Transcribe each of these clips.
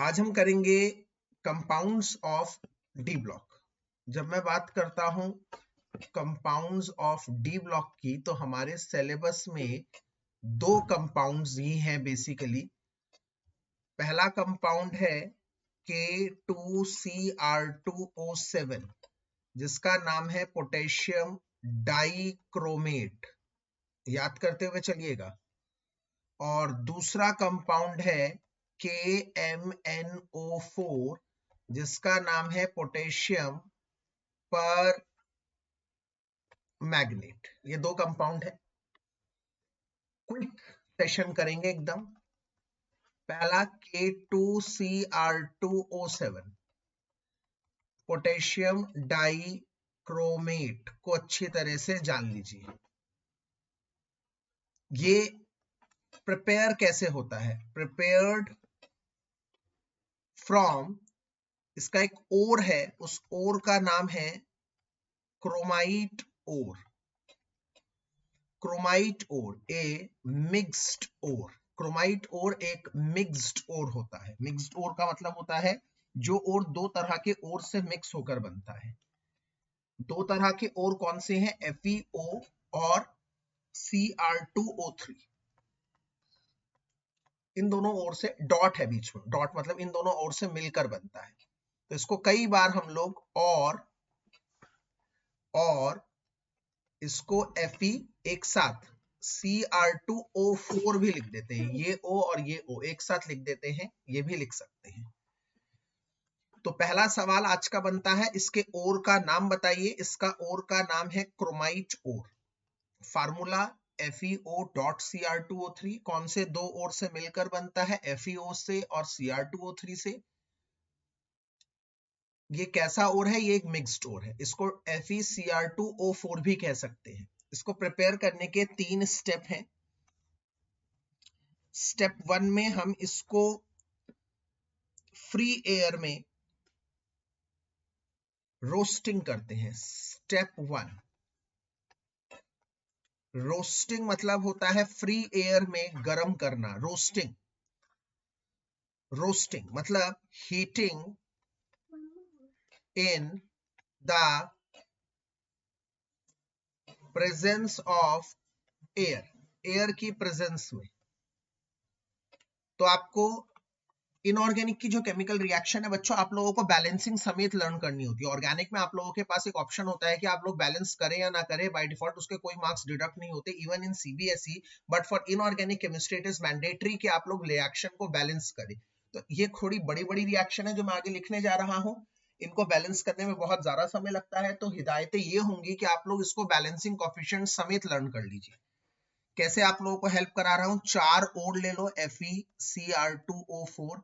आज हम करेंगे कंपाउंड्स ऑफ डी ब्लॉक। जब मैं बात करता हूं कंपाउंड्स ऑफ डी ब्लॉक की, तो हमारे सिलेबस में दो कंपाउंड्स ही हैं बेसिकली। पहला कंपाउंड है K2Cr2O7 जिसका नाम है पोटेशियम डाइक्रोमेट, याद करते हुए चलिएगा। और दूसरा कंपाउंड है KMnO4 जिसका नाम है पोटेशियम पर मैग्नेट। ये दो कंपाउंड है, क्विक सेशन करेंगे एकदम। पहला K2Cr2O7 पोटेशियम डाइक्रोमेट को अच्छी तरह से जान लीजिए। ये प्रिपेयर कैसे होता है? प्रिपेयर्ड फ्रॉम, इसका एक ओर है, उस ओर का नाम है क्रोमाइट ओर। क्रोमाइट ओर ए मिक्स्ड ओर। क्रोमाइट ओर एक मिक्स्ड ओर होता है। मिक्स्ड ओर का मतलब होता है जो ओर दो तरह के ओर से मिक्स होकर बनता है। दो तरह के ओर कौन से हैं? FeO और Cr2O3। इन दोनों ओर से डॉट है बीच में, डॉट मतलब इन दोनों ओर से मिलकर बनता है। तो इसको कई बार हम लोग और इसको Fe एक साथ Cr2O4 भी लिख देते हैं। ये O और ये O एक साथ लिख देते हैं, ये भी लिख सकते हैं। तो पहला सवाल आज का बनता है, इसके ओर का नाम बताइए। इसका ओर का नाम है क्रोमाइट ओर। फार्मूला FeO.Cr2O3 कौन से दो ओर से मिलकर बनता है? FeO से और Cr2O3 से। ये कैसा ओर है? ये एक मिक्स्ड ओर है। इसको FeCr2O4 भी कह सकते हैं। इसको प्रिपेयर करने के 3 स्टेप हैं। स्टेप 1 में हम इसको फ्री एयर में रोस्टिंग करते हैं। स्टेप 1 रोस्टिंग मतलब होता है फ्री एयर में गर्म करना। रोस्टिंग, रोस्टिंग मतलब heating in the presence of air, air की प्रेजेंस में। तो आपको इनऑर्गेनिक की जो केमिकल रिएक्शन है बच्चों, आप लोगों को बैलेंसिंग समेत लर्न करनी होती है। ऑर्गेनिक में आप लोगों के पास एक ऑप्शन होता है कि आप लोग बैलेंस करें या ना करें, बाय डिफॉल्ट उसके कोई मार्क्स डिडक्ट नहीं होते even in CBSE। But for inorganic chemistry it is mandatory कि आप लोग रिएक्शन को बैलेंस करें। तो ये थोड़ी बड़ी बड़ी रिएक्शन है जो मैं आगे लिखने जा रहा हूँ। इनको बैलेंस करने में बहुत ज्यादा समय लगता है, तो हिदायतें ये होंगी कि आप लोग इसको बैलेंसिंग कोफिशिएंट समेत लर्न कर लीजिए। कैसे आप लोगों को हेल्प करा रहा हूं, 4 ओर ले लो FeCr2O4,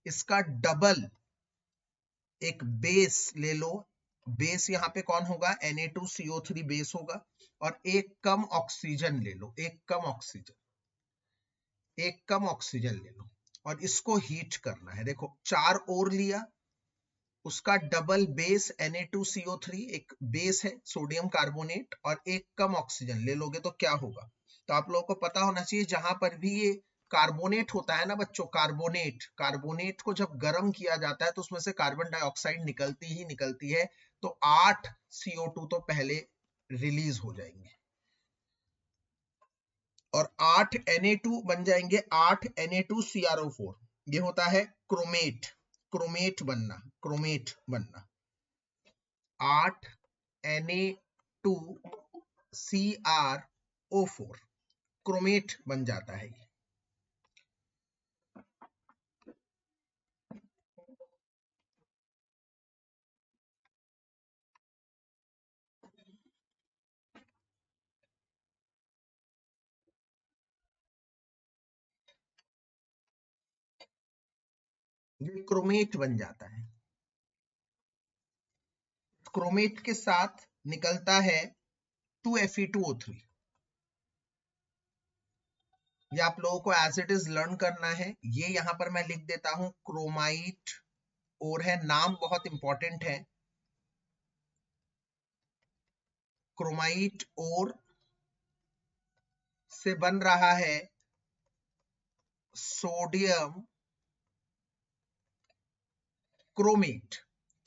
इसका डबल एक बेस ले लो। बेस यहाँ पे कौन होगा? Na2CO3 बेस होगा। और एक कम ऑक्सीजन ले लो, एक कम ऑक्सीजन ले लो और इसको हीट करना है। देखो 4 ओर लिया, उसका डबल बेस Na2CO3 एक बेस है सोडियम कार्बोनेट, और एक कम ऑक्सीजन ले लोगे तो क्या होगा? तो आप लोगों को पता होना चाहिए जहां पर भी ये कार्बोनेट होता है ना बच्चों, कार्बोनेट को जब गर्म किया जाता है तो उसमें से कार्बन डाइऑक्साइड निकलती ही निकलती है। तो 8 CO2 तो पहले रिलीज हो जाएंगे और 8 Na2 बन जाएंगे 8 Na2CrO4। ये होता है क्रोमेट बनना। 8 Na2CrO4 क्रोमेट बन जाता है। ये क्रोमेट बन जाता है। क्रोमेट के साथ निकलता है 2Fe2O3। ये आप लोगों को एज इट इज लर्न करना है। ये यहां पर मैं लिख देता हूं क्रोमाइट और है, नाम बहुत इंपॉर्टेंट है। क्रोमाइट और से बन रहा है सोडियम क्रोमेट,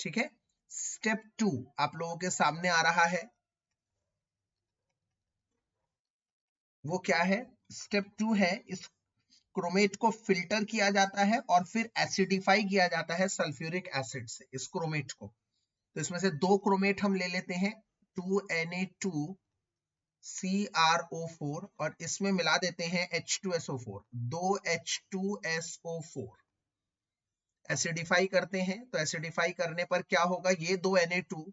ठीक है। स्टेप 2 आप लोगों के सामने आ रहा है, वो क्या है? स्टेप 2 है, इस क्रोमेट को फिल्टर किया जाता है और फिर एसिडिफाई किया जाता है सल्फ्यूरिक एसिड से इस क्रोमेट को। तो इसमें से 2 क्रोमेट हम ले लेते हैं, 2Na2CrO4 और इसमें मिला देते हैं H2SO4, 2 H2SO4 एसिडिफाई करते हैं। तो एसिडिफाई करने पर क्या होगा? ये 2 Na2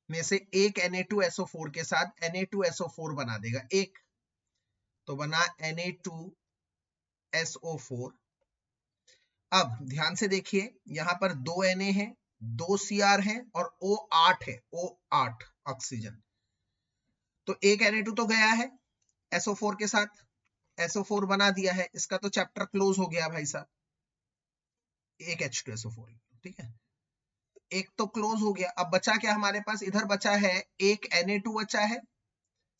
में से एक Na2SO4 के साथ Na2SO4 बना देगा एक, तो बना Na2SO4। अब ध्यान से देखिए, यहां पर 2 Na है, 2 Cr है और O8 है, O8 ऑक्सीजन। तो एक Na2 तो गया है SO4 के साथ, SO4 बना दिया है, इसका तो चैप्टर क्लोज हो गया भाई साहब, एक H2SO4, ठीक है, एक तो क्लोज हो गया। अब बचा क्या हमारे पास? इधर बचा है एक Na2 बचा है,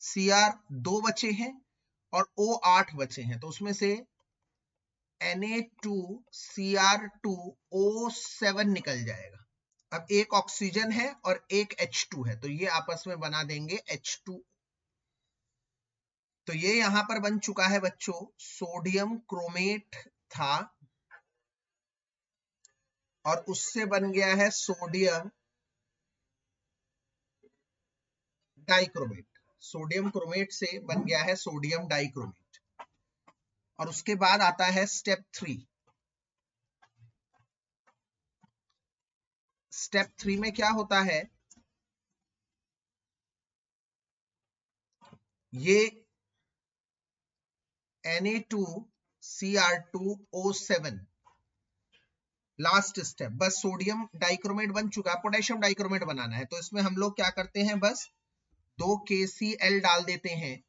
Cr 2 बचे हैं और O8 बचे हैं, तो उसमें से Na2Cr2O7 निकल जाएगा। अब एक ऑक्सीजन है और एक H2 है, तो ये आपस में बना देंगे H2। तो ये यहां पर बन चुका है बच्चों, सोडियम क्रोमेट था और उससे बन गया है सोडियम डाइक्रोमेट। सोडियम क्रोमेट से बन गया है सोडियम डाइक्रोमेट। और उसके बाद आता है स्टेप 3। स्टेप 3 में क्या होता है? ये Na2Cr2O7 लास्ट स्टेप, बस सोडियम डाइक्रोमेट बन चुका, पोटेशियम डाइक्रोमेट बनाना है। तो इसमें हम लोग क्या करते हैं? बस 2 KCl डाल देते हैं,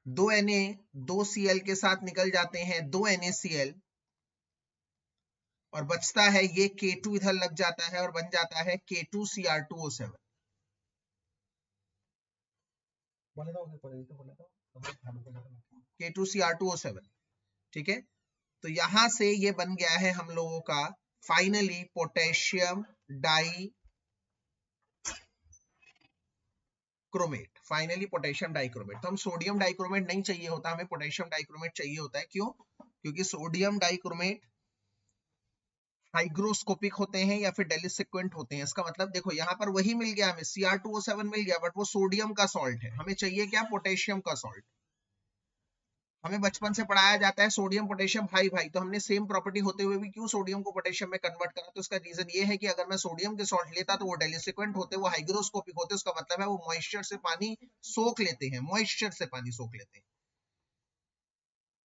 दो Na 2 Cl के साथ निकल जाते हैं 2 NaCl और बचता है ये K2 इधर लग जाता है और बन जाता है K2Cr2O7। K2Cr2O7, ठीक है। तो यहां से ये बन गया है हम लोगों का finally potassium dichromate. Finally potassium dichromate. तो हम सोडियम डाइक्रोमेट नहीं चाहिए होता, हमें पोटेशियम डाइक्रोमेट चाहिए होता है। क्यों? क्योंकि सोडियम डाइक्रोमेट हाइग्रोस्कोपिक होते हैं या फिर डेलिसिक्वेंट होते हैं। इसका मतलब देखो यहां पर वही मिल गया हमें, Cr2O7 मिल गया, बट वो सोडियम का सॉल्ट है। हमें चाहिए क्या? पोटेशियम का सॉल्ट। हमें बचपन से पढ़ाया जाता है सोडियम पोटेशियम भाई भाई, तो हमने सेम प्रॉपर्टी होते हुए भी क्यों सोडियम को पोटेशियम में कन्वर्ट करा? तो इसका रीजन ये है कि अगर मैं सोडियम के सॉल्ट लेता तो वो डेलिसिक्वेंट होते, वो हाइग्रोस्कोपिक होते। उसका मतलब है वो मॉइस्चर से पानी सोख लेते हैं, मॉइस्चर से पानी सोख लेते हैं।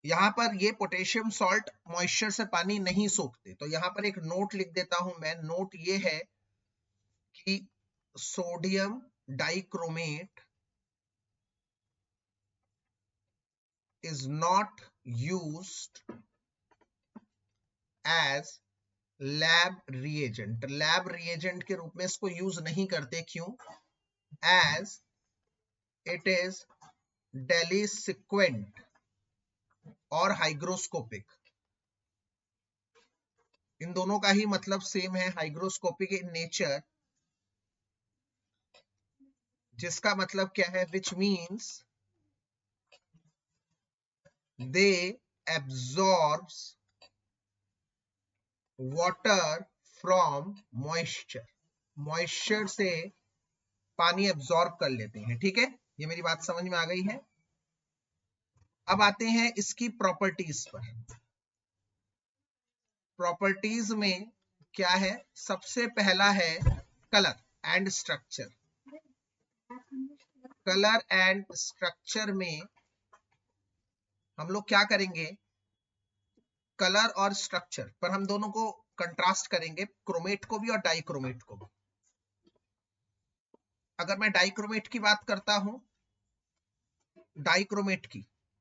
यहाँ पर ये पोटेशियम सॉल्ट मॉइस्चर से पानी नहीं सोखते। तो यहाँ पर एक नोट लिख देता हूं मैं। नोट ये है कि sodium dichromate is not used as lab reagent. Lab reagent के रूप में इसको यूज नहीं करते। क्यों? एज इट इज डेलिसिक्वेंट और हाइग्रोस्कोपिक। इन दोनों का ही मतलब सेम है, हाइग्रोस्कोपिक इन नेचर, जिसका मतलब क्या है? Which means they absorbs water from moisture. Moisture से पानी एब्जॉर्ब कर लेते हैं। ठीक है, ये मेरी बात समझ में आ गई है। अब आते हैं इसकी प्रॉपर्टीज पर। प्रॉपर्टीज में क्या है? सबसे पहला है colour and structure. Colour and structure में हम लोग क्या करेंगे? कलर और स्ट्रक्चर पर हम दोनों को कंट्रास्ट करेंगे, क्रोमेट को भी और डाइक्रोमेट को भी। अगर मैं डाइक्रोमेट की बात करता हूं, डाइक्रोमेट की,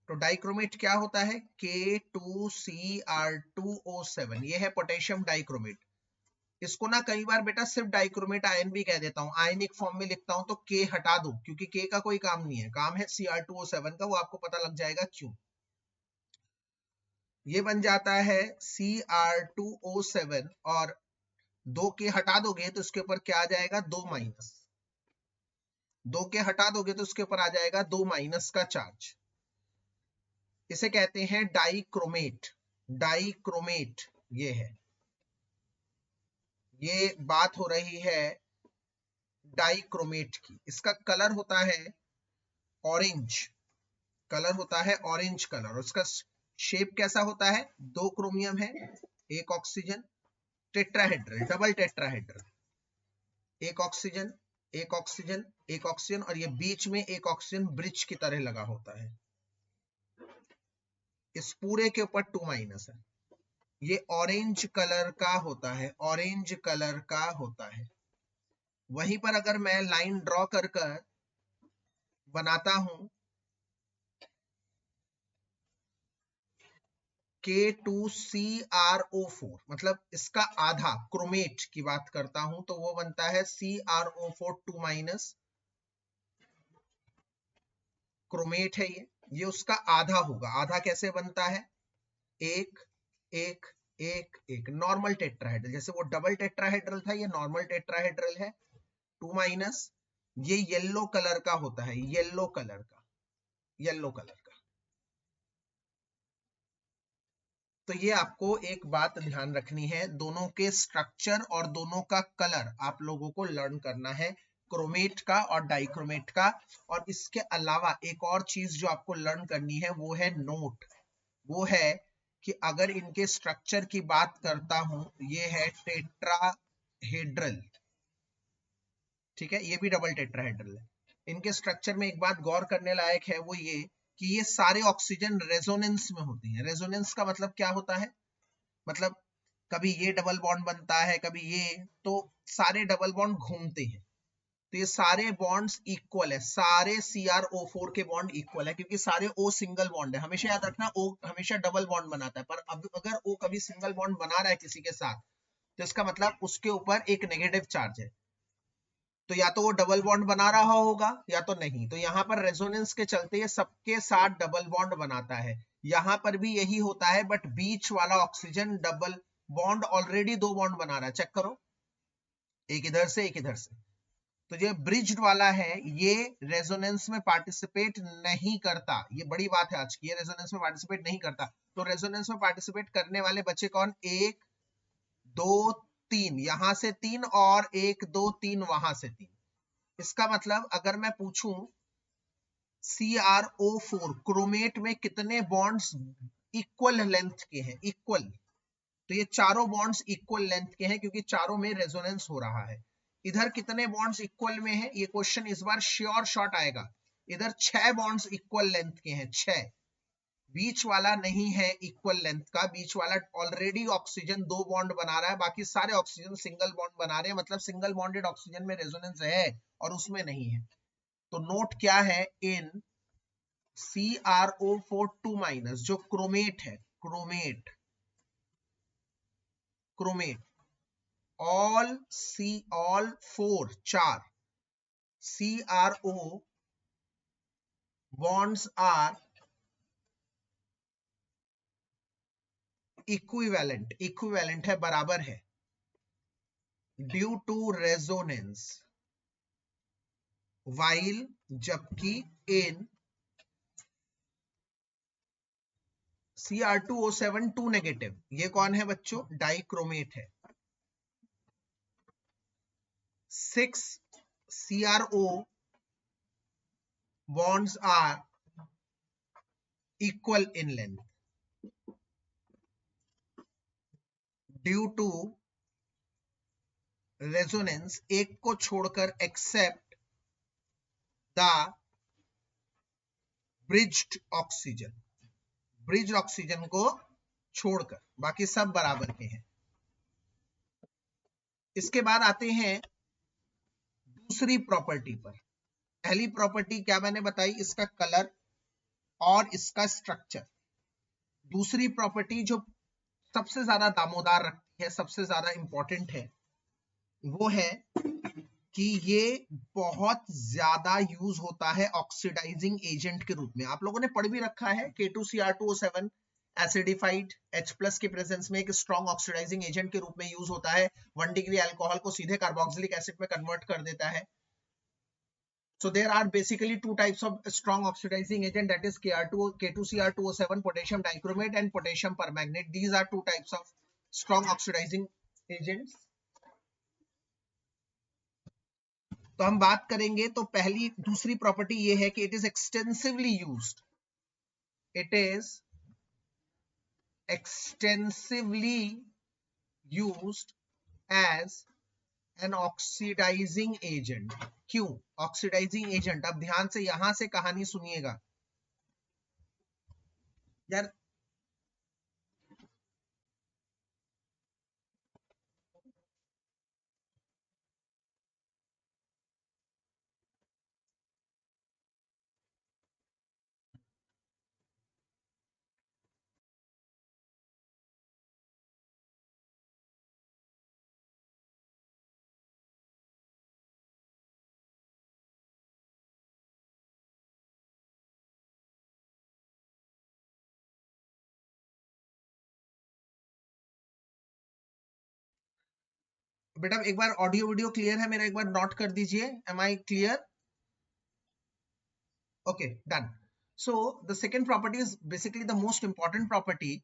तो डाइक्रोमेट क्या होता है? K2Cr2O7, ये है पोटेशियम डाइक्रोमेट। इसको ना कई बार बेटा सिर्फ डाइक्रोमेट आयन भी कह देता हूं, आयनिक फॉर्म में लिखता हूं तो K हटा दो, क्योंकि K का कोई काम नहीं है, काम है Cr2O7 का, वो आपको पता लग जाएगा क्यों। ये बन जाता है Cr2O7 और 2 के हटा दोगे तो इसके ऊपर क्या आ जाएगा 2 माइनस, 2 के हटा दोगे तो उसके ऊपर आ जाएगा 2 माइनस का चार्ज। इसे कहते हैं डाइक्रोमेट। डाइक्रोमेट ये है, ये बात हो रही है डाइक्रोमेट की। इसका कलर होता है ऑरेंज, कलर होता है ऑरेंज कलर। उसका शेप कैसा होता है, 2 क्रोमियम है, 1 oxygen, tetrahedral, double tetrahedral, 1 oxygen, 1 oxygen, 1 oxygen और ये बीच में 1 ऑक्सीजन ब्रिज की तरह लगा होता है। इस पूरे के ऊपर 2 माइनस है। ये ऑरेंज कलर का होता है, ऑरेंज कलर का होता है। वहीं पर अगर मैं लाइन ड्रॉ कर कर बनाता हूं K2CrO4, मतलब इसका आधा, क्रोमेट की बात करता हूं तो वो बनता है CrO4 2 माइनस, क्रोमेट है ये उसका आधा होगा। आधा कैसे बनता है, 1 1 1 1, नॉर्मल टेट्राहेड्रल। जैसे वो डबल टेट्राहेड्रल था, ये नॉर्मल टेट्राहेड्रल है। 2 माइनस, ये येलो कलर का होता है, येलो कलर का, येलो कलर का। तो ये आपको एक बात ध्यान रखनी है, दोनों के स्ट्रक्चर और दोनों का कलर आप लोगों को लर्न करना है, क्रोमेट का और डाइक्रोमेट का। और इसके अलावा एक और चीज जो आपको लर्न करनी है वो है नोट। वो है कि अगर इनके स्ट्रक्चर की बात करता हूं, ये है टेट्राहेड्रल, ठीक है, ये भी डबल टेट्राहेड्रल है। इनके स्ट्रक्चर में एक बात गौर करने लायक है, वो ये कि ये सारे ऑक्सीजन रेजोनेंस में होते हैं। रेजोनेंस का मतलब क्या होता है, मतलब कभी ये डबल बॉन्ड बनता है, कभी ये, तो सारे डबल बॉन्ड घूमते हैं। तो ये सारे बॉन्ड्स इक्वल है, सारे CrO4 के बॉन्ड इक्वल है, क्योंकि सारे O सिंगल बॉन्ड है। हमेशा याद रखना, O हमेशा डबल बॉन्ड बनाता है, पर अब अगर O कभी सिंगल बॉन्ड बना रहा है किसी के साथ, तो इसका मतलब उसके ऊपर एक नेगेटिव चार्ज है। तो या तो वो डबल बॉन्ड बना रहा होगा या तो नहीं। तो यहाँ पर रेजोनेंस के चलते ये सबके साथ डबल बॉन्ड बनाता है। यहाँ पर भी यही होता है, बट बीच वाला oxygen double bond already 2 bond बना रहा है। चेक करो, एक इधर से एक इधर से। तो ये ब्रिज्ड वाला है, ये रेजोनेंस में पार्टिसिपेट नहीं करता। ये बड़ी बात है आज की, ये रेजोनेंस में पार्टिसिपेट नहीं करता। तो रेजोनेंस में पार्टिसिपेट करने वाले बच्चे कौन, 1 2 3, यहां से 3 और 1 2 3 वहां से 3। इसका मतलब अगर मैं पूछूं CrO4 क्रोमेट में कितने बॉन्ड्स इक्वल लेंथ के हैं, इक्वल, तो ये चारों बॉन्ड्स इक्वल लेंथ के हैं, क्योंकि चारों में रेजोनेंस हो रहा है। इधर कितने बॉन्ड्स इक्वल में है, ये क्वेश्चन इस बार श्योर शॉट आएगा। इधर 6 बॉन्ड्स इक्वल लेंथ के हैं, 6। बीच वाला नहीं है इक्वल लेंथ का, बीच वाला ऑलरेडी ऑक्सीजन 2 बॉन्ड बना रहा है, बाकी सारे ऑक्सीजन सिंगल बॉन्ड बना रहे हैं। मतलब सिंगल बॉन्डेड ऑक्सीजन में रेजोनेंस है और उसमें नहीं है। तो नोट क्या है, इन CrO4 2 माइनस, जो क्रोमेट है, chromate, chromate, all 4 CrO bonds are equivalent, equivalent है, बराबर है, ड्यू टू रेजोनेंस, while, जबकि इन Cr2O7 2 नेगेटिव, ये कौन है बच्चों, डाइक्रोमेट है। 6 CrO bonds are equal in length due to resonance, एक को छोड़कर, except the bridged oxygen, bridge oxygen को छोड़कर बाकी सब बराबर के हैं। इसके बाद आते हैं दूसरी प्रॉपर्टी पर। पहली प्रॉपर्टी क्या मैंने बताई, इसका कलर और इसका स्ट्रक्चर। दूसरी प्रॉपर्टी जो सबसे ज्यादा दामोदार रखती है, सबसे ज्यादा इंपॉर्टेंट है, वो है कि ये बहुत ज्यादा यूज होता है ऑक्सीडाइजिंग एजेंट के रूप में। आप लोगों ने पढ़ भी रखा है K2Cr2O7 एसिडिफाइड H+ के प्रेजेंस में एक स्ट्रॉन्ग ऑक्सीडाइजिंग एजेंट के रूप में यूज होता है। 1 डिग्री अल्कोहल को सीधे कार्बोक्सिलिक एसिड में कन्वर्ट कर देता है। So there are basically two types of strong oxidizing agent, that is K2Cr2O7 potassium dichromate and potassium permanganate. These are two types of strong oxidizing agents. तो हम बात करेंगे तो पहली दूसरी प्रॉपर्टी ये है कि it is extensively used, it is extensively used as an oxidising agent. क्यों ऑक्सीडाइजिंग एजेंट? अब ध्यान से यहां से कहानी सुनिएगा यार। बेटा एक बार ऑडियो वीडियो क्लियर है मेरा? एक बार नोट कर दीजिए, am I clear? Okay, done. So the second property is basically the most important property,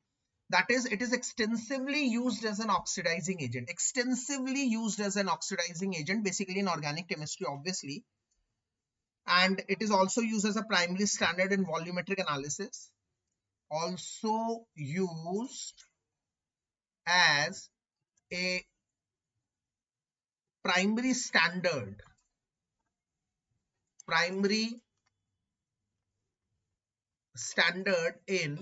that is it is extensively used as an oxidizing agent. Extensively used as an oxidizing agent basically in organic chemistry obviously, and it is also used as a primary standard in volumetric analysis, also used as a primary standard, in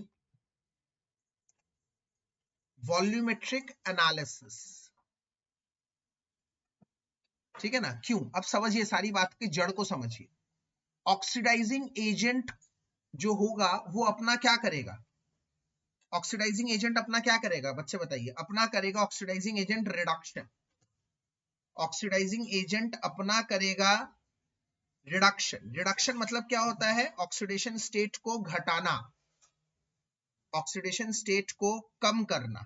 volumetric analysis. ठीक है ना? क्यों? अब समझिए, सारी बात की जड़ को समझिए। ऑक्सीडाइजिंग एजेंट जो होगा वो अपना क्या करेगा? ऑक्सीडाइजिंग एजेंट अपना क्या करेगा बच्चे बताइए? अपना करेगा oxidising agent reduction. Oxidising agent अपना करेगा रिडक्शन। रिडक्शन मतलब क्या होता है? ऑक्सीडेशन स्टेट को घटाना, ऑक्सीडेशन स्टेट को कम करना।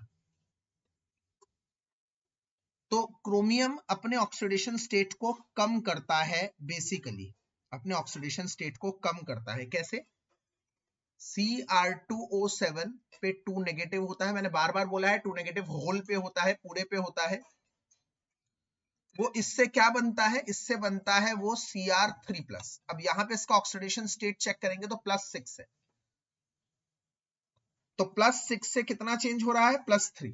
तो क्रोमियम अपने ऑक्सीडेशन स्टेट को कम करता है, बेसिकली अपने ऑक्सीडेशन स्टेट को कम करता है। कैसे? Cr2O7 पे 2 नेगेटिव होता है, मैंने बार बार बोला है 2 नेगेटिव होल पे होता है, पूरे पे होता है। वो इससे क्या बनता है? इससे बनता है वो Cr3+। अब यहां पे इसका ऑक्सीडेशन स्टेट चेक करेंगे तो +6 है, तो +6 से कितना चेंज हो रहा है? +3।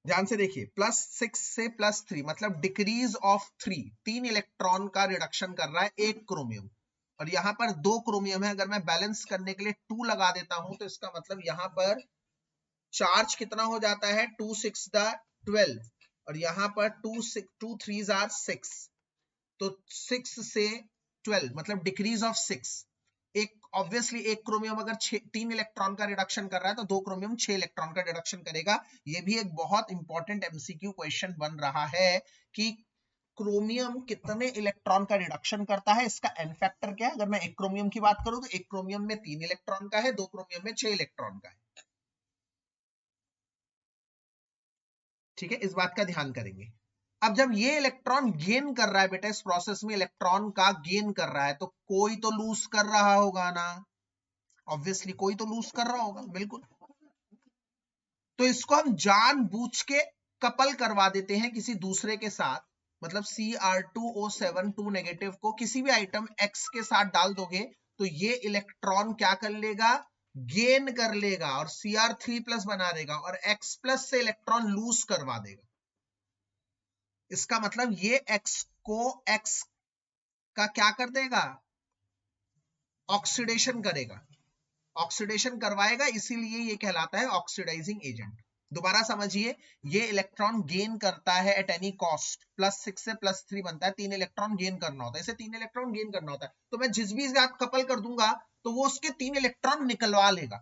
ध्यान से देखिए, +6 से +3 मतलब डिक्रीज ऑफ 3 इलेक्ट्रॉन का रिडक्शन कर रहा है एक क्रोमियम, और यहां पर 2 क्रोमियम है। अगर मैं बैलेंस करने के लिए 2 लगा देता हूं तो इसका मतलब यहां पर चार्ज कितना हो जाता है? 2 6 12, और यहां पर 2 3 6, तो 6 से 12 मतलब डिक्रीज ऑफ 6। एक ऑब्वियसली एक क्रोमियम अगर 3 इलेक्ट्रॉन का रिडक्शन कर रहा है तो 2 क्रोमियम 6 इलेक्ट्रॉन का रिडक्शन करेगा। ये भी एक बहुत इंपॉर्टेंट एमसीक्यू क्वेश्चन बन रहा है कि क्रोमियम कितने इलेक्ट्रॉन का रिडक्शन करता है, इसका एन फैक्टर क्या है। अगर मैं एक क्रोमियम की बात करूं तो एक क्रोमियम में 3 इलेक्ट्रॉन का है, 2 क्रोमियम में 6 इलेक्ट्रॉन का है। ठीक है, इस बात का ध्यान करेंगे। अब जब ये इलेक्ट्रॉन गेन कर रहा है बेटा, इस प्रोसेस में इलेक्ट्रॉन का गेन कर रहा है, तो कोई तो लूज कर रहा होगा ना, ऑब्वियसली कोई तो लूज कर रहा होगा, बिल्कुल। तो इसको हम जानबूझ के कपल करवा देते हैं किसी दूसरे के साथ, मतलब Cr2O7 2 नेगेटिव को किसी भी आइटम X के साथ डाल दोगे तो ये इलेक्ट्रॉन क्या कर लेगा? गेन कर लेगा और Cr3+ बना देगा, और X+ से इलेक्ट्रॉन लूज करवा देगा। इसका मतलब ये X को X का क्या कर देगा? ऑक्सीडेशन करेगा, ऑक्सीडेशन करवाएगा, इसीलिए ये कहलाता है ऑक्सीडाइजिंग एजेंट। दोबारा समझिए, ये इलेक्ट्रॉन गेन करता है एट एनी कॉस्ट, +6 से +3 बनता है, 3 इलेक्ट्रॉन गेन करना होता है, इसे 3 इलेक्ट्रॉन गेन करना होता है। तो मैं जिस भी साथ कपल कर दूंगा तो वो उसके 3 इलेक्ट्रॉन निकलवा लेगा,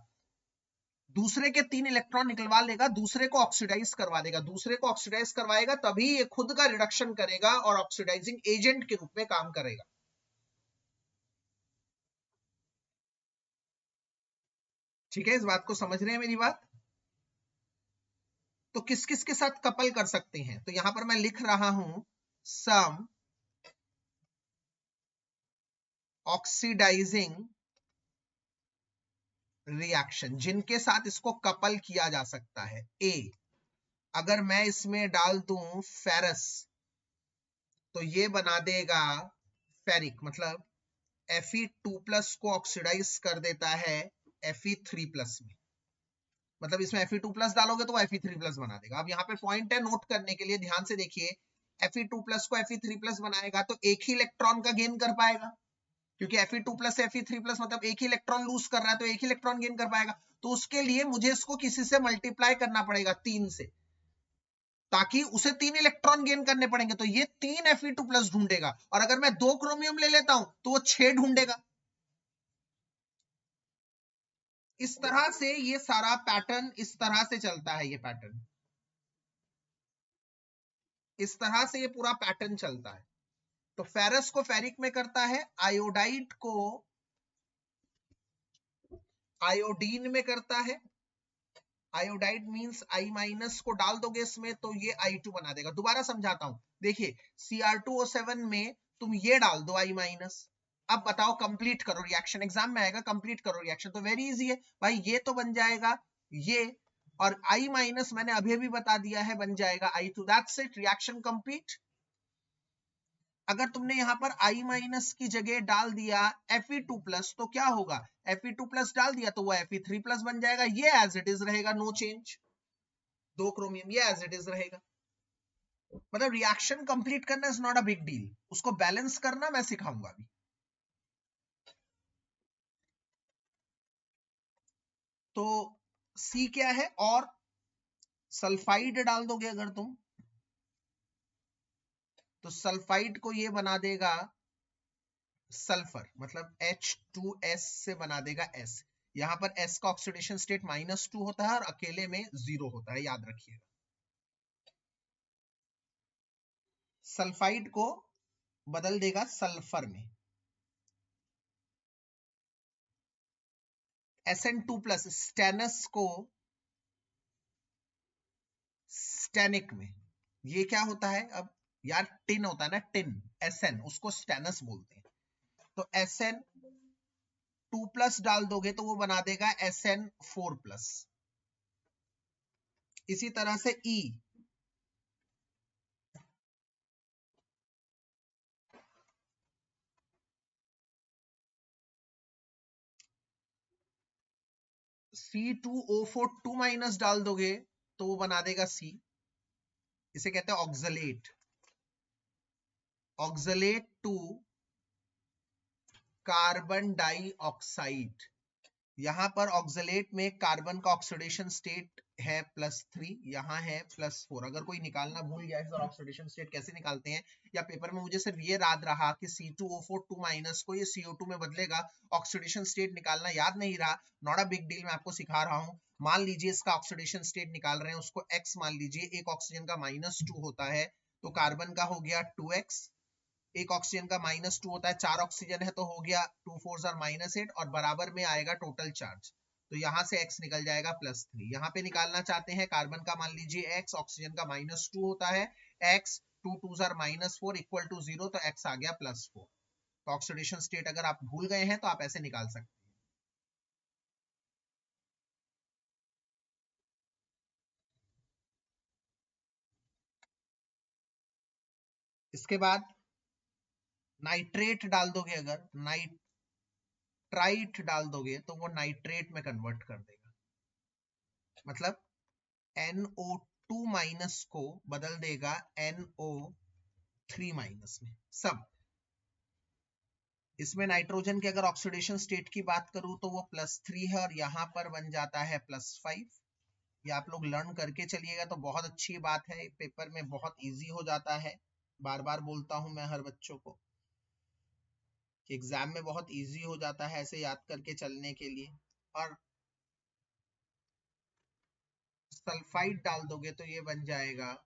दूसरे के 3 इलेक्ट्रॉन निकलवा लेगा, दूसरे को ऑक्सीडाइज करवा देगा। दूसरे को ऑक्सीडाइज करवाएगा तभी ये खुद का रिडक्शन करेगा और ऑक्सीडाइजिंग एजेंट के रूप में काम करेगा। ठीक है, इस बात को समझ रहे हैं मेरी बात? तो किस किस के साथ कपल कर सकते हैं, तो यहां पर मैं लिख रहा हूं सम ऑक्सीडाइजिंग रिएक्शन, जिनके साथ इसको कपल किया जा सकता है। ए, अगर मैं इसमें डाल दूं फेरस तो ये बना देगा फेरिक, मतलब Fe2+ को ऑक्सीडाइज कर देता है Fe3+ में, मतलब इसमें Fe2+ डालोगे तो वो Fe3+ बना देगा। अब यहाँ पे पॉइंट है नोट करने के लिए, ध्यान से देखिए, Fe2+ को Fe3+ बनाएगा तो एक ही इलेक्ट्रॉन का गेन कर पाएगा, क्योंकि Fe2+ से Fe3+ मतलब एक ही इलेक्ट्रॉन लूज कर रहा है, तो एक ही इलेक्ट्रॉन गेन कर पाएगा। तो उसके लिए मुझे इसको किसी से मल्टीप्लाई करना पड़ेगा, 3 से, ताकि उसे 3 इलेक्ट्रॉन गेन करने पड़ेंगे, तो ये 3 Fe2+ ढूंढेगा। और अगर मैं 2 क्रोमियम ले लेता हूं तो वो 6 ढूंढेगा। इस तरह से ये सारा पैटर्न इस तरह से चलता है, ये पैटर्न इस तरह से ये पूरा पैटर्न चलता है। तो फेरस को फेरिक में करता है, आयोडाइड को आयोडीन में करता है। आयोडाइड मींस I- को डाल दोगे इसमें तो ये I2 बना देगा। दोबारा समझाता हूं, देखिए Cr2O7 में तुम ये डाल दो I-। अब बताओ, कंप्लीट करो रिएक्शन, एग्जाम में आएगा, कंप्लीट करो रिएक्शन, तो वेरी इजी है भाई, ये तो बन जाएगा ये, और I- मैंने अभी भी बता दिया है बन जाएगा I2, that's it, reaction complete. अगर तुमने यहां पर I- की जगह डाल दिया Fe2+, तो क्या होगा, Fe2+ डाल दिया तो वो Fe3+ बन जाएगा, ये एज इट इज रहेगा, नो चेंज। 2 क्रोमियम ये एज इट इज रहेगा। मतलब रिएक्शन कंप्लीट करना is not a big deal, उसको बैलेंस करना मैं सिखाऊंगा अभी। तो सी क्या है, और सल्फाइड डाल दोगे अगर तुम, तो सल्फाइड को ये बना देगा सल्फर, मतलब H2S से बना देगा S। यहां पर S का ऑक्सीडेशन स्टेट -2 होता है और अकेले में 0 होता है, याद रखिएगा। सल्फाइड को बदल देगा सल्फर में। Sn2+ स्टेनस को स्टेनिक में। ये क्या होता है अब यार, टिन होता है ना, टिन, Sn, उसको स्टेनस बोलते हैं। तो Sn2+ डाल दोगे तो वो बना देगा Sn4+। इसी तरह से E, C2O4 2- डाल दोगे तो वो बना देगा C। इसे कहते हैं oxalate, oxalate to carbon dioxide. यहां पर ऑक्सलेट में कार्बन का ऑक्सीडेशन स्टेट है +3, यहां है +4। अगर कोई निकालना भूल गया है ऑक्सीडेशन स्टेट कैसे निकालते हैं, या पेपर में मुझे सिर्फ ये याद रहा कि C2O4 2- को ये CO2 में बदलेगा, ऑक्सीडेशन स्टेट निकालना याद नहीं रहा, नॉट अ बिग डील, मैं आपको सिखा रहा हूं। मान लीजिए इसका ऑक्सीडेशन स्टेट निकाल रहे हैं, उसको X मान लीजिए, एक ऑक्सीजन का -2 होता है, तो कार्बन का हो गया 2x, एक ऑक्सीजन का -2 होता है, 4 ऑक्सीजन है तो हो गया 2 4 -8, और बराबर में आएगा टोटल चार्ज, तो यहां से x निकल जाएगा +3। यहाँ पे निकालना चाहते हैं कार्बन का, मान लीजिए x, ऑक्सीजन का -2 होता है, x 2 2 -4 इक्वल टू 0, तो x आ गया +4। तो ऑक्सीडेशन स्टेट अगर आप भूल गए हैं तो आप ऐसे निकाल सकते हैं। इसके बाद नाइट्रेट डाल दोगे, अगर नाइट्राइट डाल दोगे तो वो नाइट्रेट में कन्वर्ट कर देगा, मतलब NO2- को बदल देगा NO3- में। सब इसमें नाइट्रोजन के अगर ऑक्सीडेशन स्टेट की बात करूं तो वो +3 है, और यहां पर बन जाता है +5। ये आप लोग लर्न करके चलिएगा तो बहुत अच्छी बात है, पेपर में बहुत इजी हो जाता है। बार बार बोलता हूं मैं हर बच्चों को कि एग्जाम में बहुत इजी हो जाता है ऐसे याद करके चलने के लिए। और सल्फाइड डाल दोगे तो ये बन जाएगा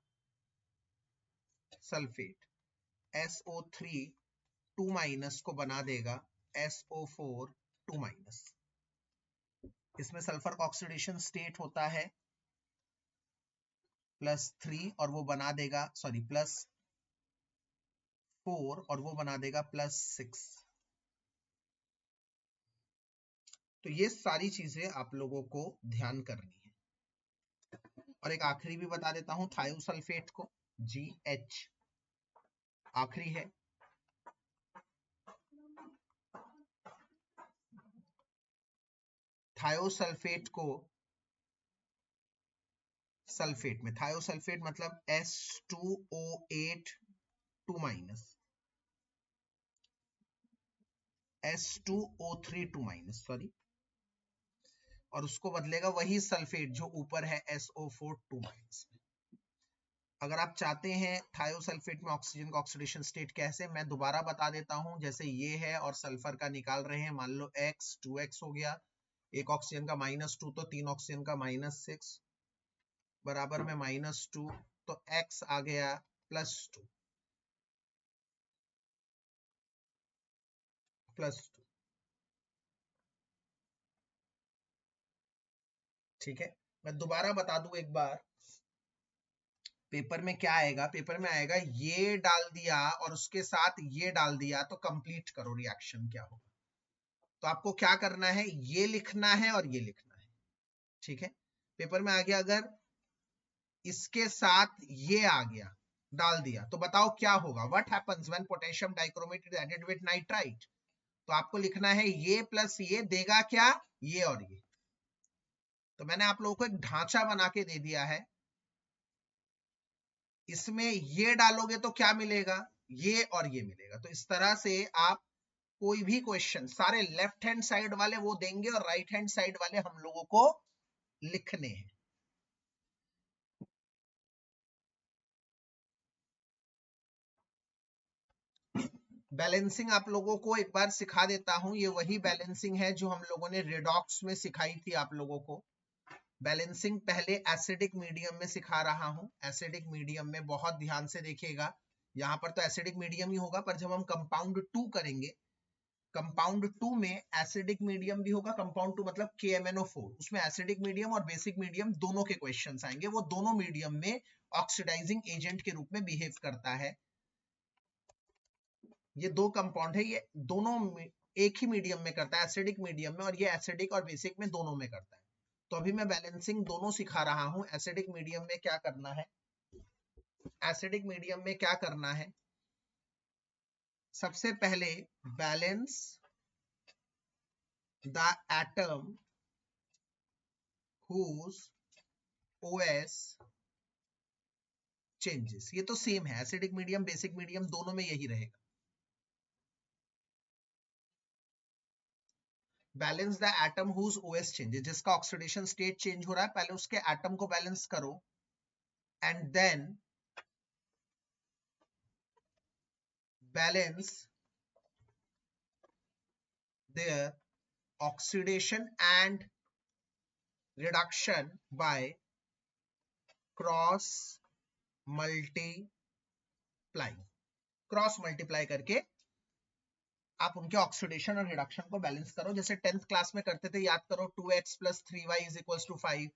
सल्फेट, SO3 2- को बना देगा SO4 2-। इसमें सल्फर का ऑक्सीडेशन स्टेट होता है +3 और वो बना देगा +4 और वो बना देगा +6। तो ये सारी चीजें आप लोगों को ध्यान करनी है। और एक आखिरी भी बता देता हूं, थायोसल्फेट को GH आखिरी है। थायोसल्फेट को सल्फेट में, थायोसल्फेट मतलब S2O8 2- S2O3 2- सॉरी, और उसको बदलेगा वही सल्फेट जो ऊपर है SO4 2-। अगर आप चाहते हैं थायोसल्फेट में ऑक्सीजन का ऑक्सीडेशन स्टेट कैसे, मैं दोबारा बता देता हूं। जैसे ये है और सल्फर का निकाल रहे हैं, मान लो X 2X हो गया, एक ऑक्सीजन का -2 तो 3 ऑक्सीजन का -6 बराबर में -2, तो X आ गया +2 +2। ठीक है, मैं दोबारा बता दूं एक बार, पेपर में क्या आएगा, पेपर में आएगा ये डाल दिया और उसके साथ ये डाल दिया तो कंप्लीट करो रिएक्शन क्या होगा। तो आपको क्या करना है, ये लिखना है और ये लिखना है। ठीक है, पेपर में आ गया अगर इसके साथ ये आ गया, डाल दिया, तो बताओ क्या होगा, what happens when potassium dichromate is added with nitrite. तो आपको लिखना है ये प्लस ये देगा क्या, ये और ये। तो मैंने आप लोगों को एक ढांचा बना के दे दिया है, इसमें ये डालोगे तो क्या मिलेगा, ये और ये मिलेगा। तो इस तरह से आप कोई भी क्वेश्चन, सारे लेफ्ट हैंड साइड वाले वो देंगे और राइट हैंड साइड वाले हम लोगों को लिखने हैं। बैलेंसिंग आप लोगों को एक बार सिखा देता हूं, ये वही बैलेंसिंग है जो हम लोगों ने रेडॉक्स में सिखाई थी आप लोगों को। बैलेंसिंग पहले एसिडिक मीडियम में सिखा रहा हूं, एसिडिक मीडियम में बहुत ध्यान से देखिएगा। यहां पर तो एसिडिक मीडियम ही होगा, पर जब हम कंपाउंड 2 करेंगे, कंपाउंड 2 में एसिडिक मीडियम भी होगा, कंपाउंड 2 मतलब KMnO4, उसमें एसिडिक मीडियम और बेसिक मीडियम दोनों के क्वेश्चंस आएंगे। वो दोनों मीडियम में ऑक्सीडाइजिंग एजेंट के रूप में बिहेव करता है। ये दो कंपाउंड है, ये दोनों एक ही मीडियम में करता है, एसिडिक मीडियम में, और ये एसिडिक और बेसिक में दोनों में करता है। तो अभी मैं बैलेंसिंग दोनों सिखा रहा हूं। एसिडिक मीडियम में क्या करना है, एसिडिक मीडियम में क्या करना है, सबसे पहले balance the atom whose OS changes। ये तो सेम है, एसिडिक मीडियम बेसिक मीडियम दोनों में यही रहेगा। Balance the atom whose OS changes, जिसका ऑक्सीडेशन स्टेट चेंज हो रहा है, पहले उसके एटम को बैलेंस करो, and then balance their oxidation and reduction by cross multiply. Cross multiply करके आप उनके ऑक्सीडेशन और रिडक्शन को बैलेंस करो। जैसे 10th क्लास में करते थे, याद करो, 2x + 3y = 5,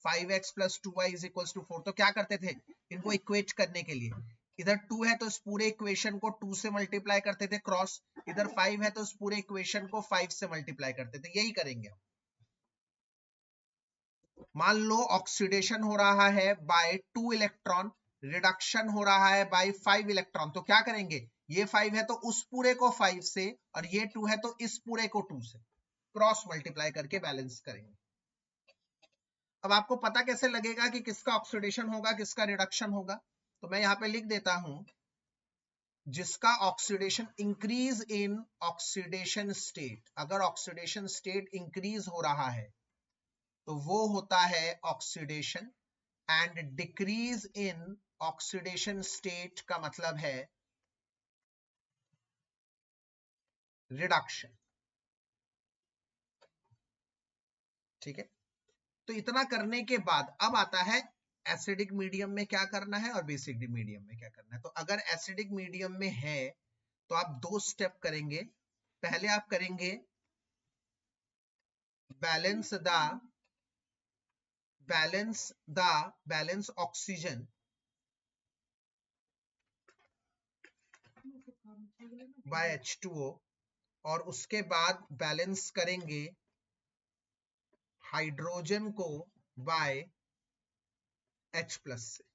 5x + 2y = 4। तो क्या करते थे, इनको इक्वेट करने के लिए, इधर 2 है तो इस पूरे इक्वेशन को 2 से मल्टीप्लाई करते थे क्रॉस, इधर 5 है तो इस पूरे इक्वेशन को 5 से मल्टीप्लाई करते थे। यही करेंगे। मान लो ऑक्सीडेशन हो रहा है बाय 2 इलेक्ट्रॉन, रिडक्शन हो रहा है बाय 5 इलेक्ट्रॉन, तो क्या करेंगे, ये 5 है तो उस पूरे को 5 से, और ये 2 है तो इस पूरे को 2 से क्रॉस मल्टीप्लाई करके बैलेंस करेंगे। अब आपको पता कैसे लगेगा कि किसका ऑक्सीडेशन होगा किसका रिडक्शन होगा, तो मैं यहां पे लिख देता हूं, जिसका oxidation increase in oxidation state, अगर ऑक्सीडेशन स्टेट इंक्रीज हो रहा है तो वो होता है oxidation, and decrease in oxidation state का मतलब है रिडक्शन। ठीक है, तो इतना करने के बाद अब आता है एसिडिक मीडियम में क्या करना है और बेसिक मीडियम में क्या करना है। तो अगर एसिडिक मीडियम में है तो आप 2 स्टेप करेंगे। पहले आप करेंगे balance oxygen by H2O, और उसके बाद बैलेंस करेंगे हाइड्रोजन को बाय H+ से।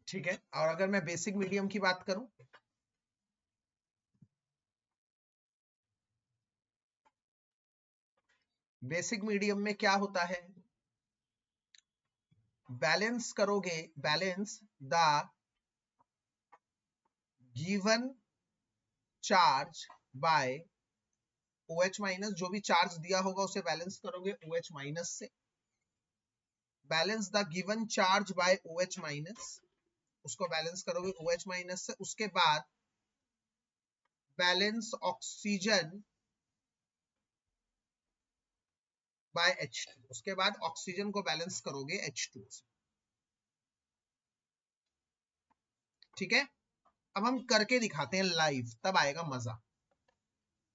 ठीक है, और अगर मैं बेसिक मीडियम की बात करूं, बेसिक मीडियम में क्या होता है, बैलेंस करोगे, balance the given charge by OH-, जो भी चार्ज दिया होगा उसे बैलेंस करोगे OH- से, balance the given charge by OH-, उसको बैलेंस करोगे OH- से, उसके बाद बैलेंस ऑक्सीजन बाय H2, उसके बाद ऑक्सीजन को बैलेंस करोगे H2 से। ठीक है, अब हम करके दिखाते हैं लाइव, तब आएगा मजा।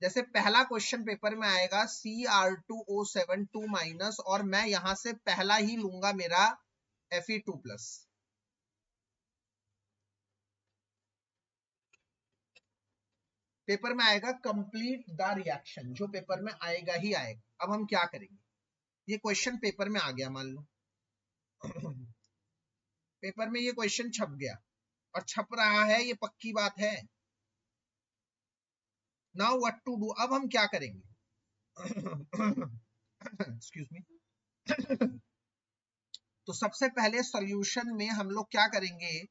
जैसे पहला क्वेश्चन पेपर में आएगा Cr2O7 2-, और मैं यहां से पहला ही लूंगा मेरा Fe2+। पेपर में आएगा कंप्लीट द रिएक्शन, जो पेपर में आएगा ही आएगा। अब हम क्या करेंगे, ये क्वेश्चन पेपर में आ गया, मान लो पेपर में ये क्वेश्चन छप गया और छप रहा है, ये पक्की बात है। नाउ व्हाट टू डू, अब हम क्या करेंगे एक्सक्यूज मी तो सबसे पहले सॉल्यूशन में हम लोग क्या करेंगे,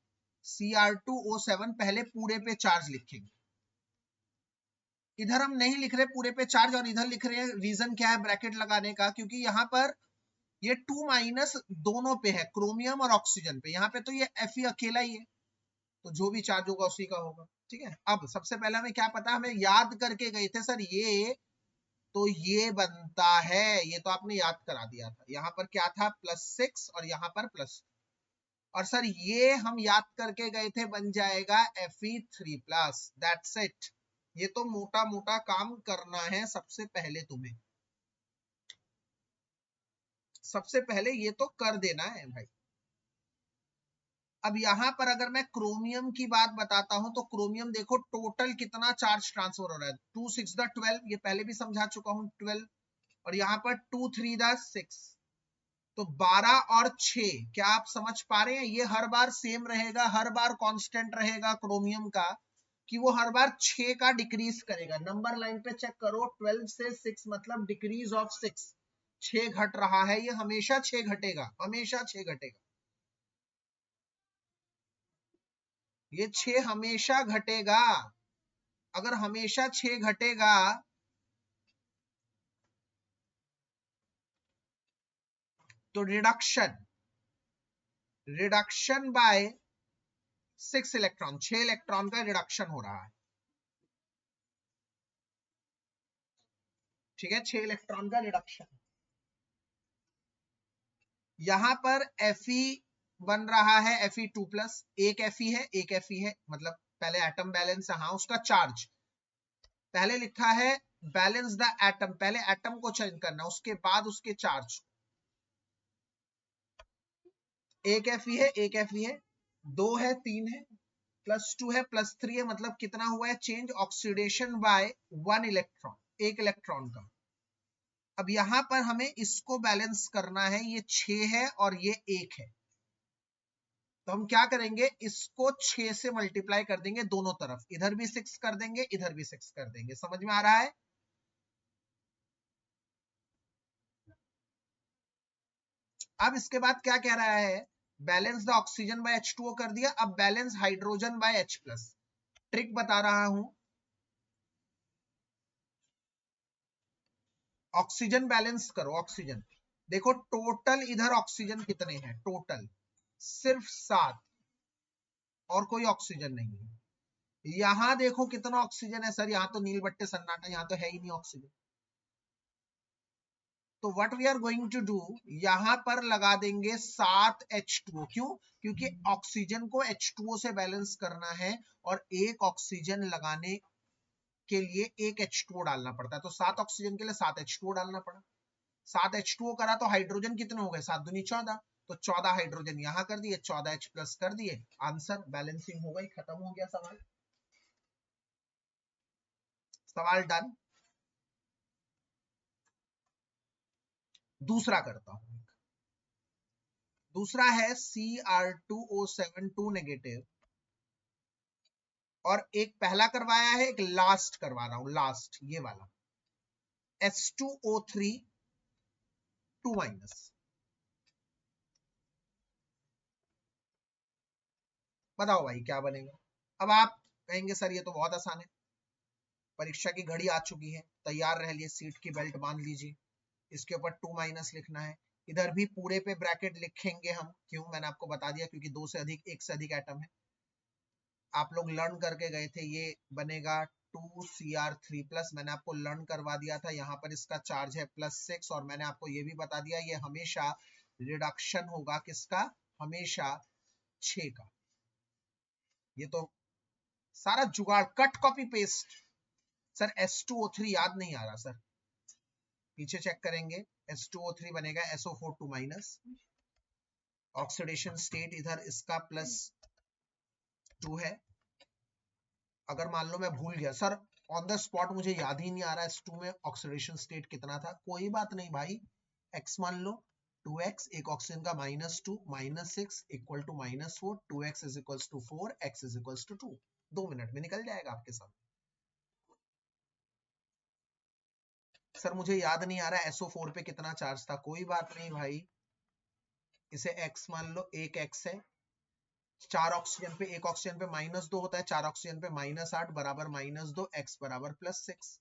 Cr2O7 पहले पूरे पे चार्ज लिखेंगे। इधर हम नहीं लिख रहे पूरे पे चार्ज और इधर लिख रहे हैं, रीजन क्या है ब्रैकेट लगाने का, क्योंकि यहाँ पर ये 2- दोनों पे है, क्रोमियम और ऑक्सीजन पे। यहाँ पे तो ये Fe अकेला ही है, तो जो भी चार्ज होगा उसी का होगा। ठीक है, अब सबसे पहले हमें क्या पता, हमें याद करके गए थे सर ये, तो ये बनता है, ये तो आपने याद करा दिया था। यहाँ पर क्या था, +6 और यहाँ पर +2, और सर ये हम याद करके गए थे, बन जाएगा Fe3+। दैट्स इट, ये तो मोटा मोटा काम करना है सबसे पहले तुम्हें, सबसे पहले ये तो कर देना है भाई। अब यहां पर अगर मैं क्रोमियम की बात बताता हूं, तो क्रोमियम देखो टोटल कितना चार्ज ट्रांसफर हो रहा है, 2 6 12, ये पहले भी समझा चुका हूं 12, और यहाँ पर 2 3 6, तो 12 और 6, क्या आप समझ पा रहे हैं, ये हर बार सेम रहेगा, हर बार कांस्टेंट रहेगा क्रोमियम का, कि वो हर बार 6 का डिक्रीज करेगा। नंबर लाइन पे चेक करो, 12 से 6 मतलब डिक्रीज ऑफ 6, 6 घट रहा है, ये हमेशा 6 घटेगा, हमेशा 6 घटेगा, ये 6 हमेशा घटेगा। अगर हमेशा 6 घटेगा तो रिडक्शन बाय 6 इलेक्ट्रॉन, 6 इलेक्ट्रॉन का रिडक्शन हो रहा है। ठीक है, 6 इलेक्ट्रॉन का रिडक्शन। यहां पर Fe बन रहा है Fe2+, एक Fe है, एक Fe है, मतलब पहले एटम बैलेंस है, हाँ उसका चार्ज पहले लिखा है, बैलेंस द एटम, पहले एटम को चेंज करना, उसके बाद उसके चार्ज। एक Fe है, एक Fe है, 2 है, 3 है, +2 है, +3 है, मतलब कितना हुआ है चेंज, ऑक्सीडेशन बाय 1 इलेक्ट्रॉन, एक इलेक्ट्रॉन का। अब यहां पर हमें इसको बैलेंस करना है, ये 6 है और ये 1 है, तो हम क्या करेंगे, इसको 6 से मल्टीप्लाई कर देंगे दोनों तरफ, इधर भी 6 कर देंगे, इधर भी 6 कर देंगे। समझ में आ रहा है? अब इसके बाद क्या कह रहा है, balance the oxygen by H2O कर दिया, अब balance hydrogen bye H+। Trick बता रहा हूं, ऑक्सीजन बैलेंस करो, ऑक्सीजन देखो टोटल इधर ऑक्सीजन कितने हैं, टोटल सिर्फ 7 और कोई ऑक्सीजन नहीं है। यहां देखो कितना ऑक्सीजन है सर, यहां तो नील बट्टे सन्नाटा, यहां तो है ही नहीं ऑक्सीजन। तो what we are going to do, यहां पर लगा देंगे 7 H2O। क्यों? क्योंकि ऑक्सीजन को H2O से बैलेंस करना है और एक ऑक्सीजन लगाने के लिए एक H2O डालना पड़ता है, तो 7 ऑक्सीजन के लिए 7 H2O डालना पड़ा। 7 H2O करा तो हाइड्रोजन कितने हो गए, 7 दूनी 14, तो 14 हाइड्रोजन यहां कर दिए, 14 H प्लस कर दिए, आंसर बैलेंसिंग हो गई, खत्म हो गया सवाल। सवाल डन। दूसरा करता हूं, दूसरा है Cr2O7 2 नेगेटिव, और एक पहला करवाया है, एक लास्ट करवा रहा हूं, लास्ट ये वाला H2O3 2 माइनस। बताओ भाई क्या बनेगा। अब आप कहेंगे सर ये तो बहुत आसान है, परीक्षा की घड़ी आ चुकी है, तैयार रह लिए, सीट की बेल्ट बांध लीजिए। इसके ऊपर 2 माइनस लिखना है, इधर भी पूरे पे ब्रैकेट लिखेंगे हम। क्यों? मैंने आपको बता दिया, क्योंकि दो से अधिक, एक से अधिक एटम है। आप लोग लर्न करके गए थे, ये बनेगा 2Cr3 प्लस, मैंने आपको लर्न करवा दिया था। यहाँ पर इसका चार्ज है +6, और मैंने आपको ये भी बता दिया ये हमेशा रिडक्शन होगा किसका, हमेशा 6 का। ये तो सारा जुगाड़, cut copy paste. Sir S2O3 याद नहीं आ रहा सर, पीछे चेक करेंगे, S2O3 बनेगा SO4 2 माइनस, ऑक्सीडेशन स्टेट इधर इसका +2 है। अगर मान लो मैं भूल गया सर, ऑन द स्पॉट मुझे याद ही नहीं आ रहा S2 में ऑक्सीडेशन स्टेट कितना था, कोई बात नहीं भाई, x मान लो 2x, एक ऑक्सीजन का -2 -6 equal to -4, 2x is equals to 4, x is equals to 2। 2 minute में निकल जाएगा आपके साथ। सर मुझे याद नहीं आ रहा SO4 पे कितना चार्ज था, कोई बात नहीं भाई, इसे x मान लो, एक x है, 4 ऑक्सीजन पे, एक ऑक्सीजन पे -2 होता है, 4 ऑक्सीजन पे -8 बराबर -2, x बराबर +6,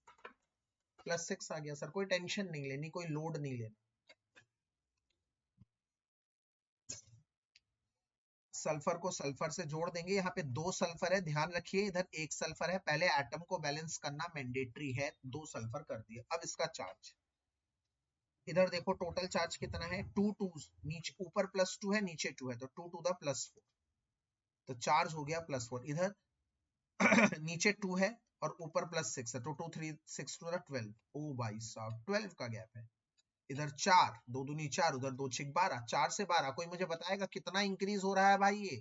+6 आ गया सर, कोई टेंशन नहीं लेनी, कोई लोड नहीं लेना। सल्फर को सल्फर से जोड़ देंगे, यहाँ पे 2 सल्फर है, ध्यान रखिए इधर 1 सल्फर है, पहले एटम को बैलेंस करना मैंडेटरी है, 2 सल्फर कर दिए। अब इसका चार्ज इधर देखो, टोटल चार्ज कितना है, 2 2, नीचे ऊपर +2 है, नीचे 2 है, तो 2 टू द +4, तो चार्ज हो गया +4। इधर नीचे 2 है और ऊपर +6 है, तो 2 3 6 टू द 12, ओ भाई साहब 12 का गैप है। इधर 4, 2 दूनी 4, उधर 2 6 12, 4 से 12, कोई मुझे बताएगा कितना इंक्रीज हो रहा है भाई, ये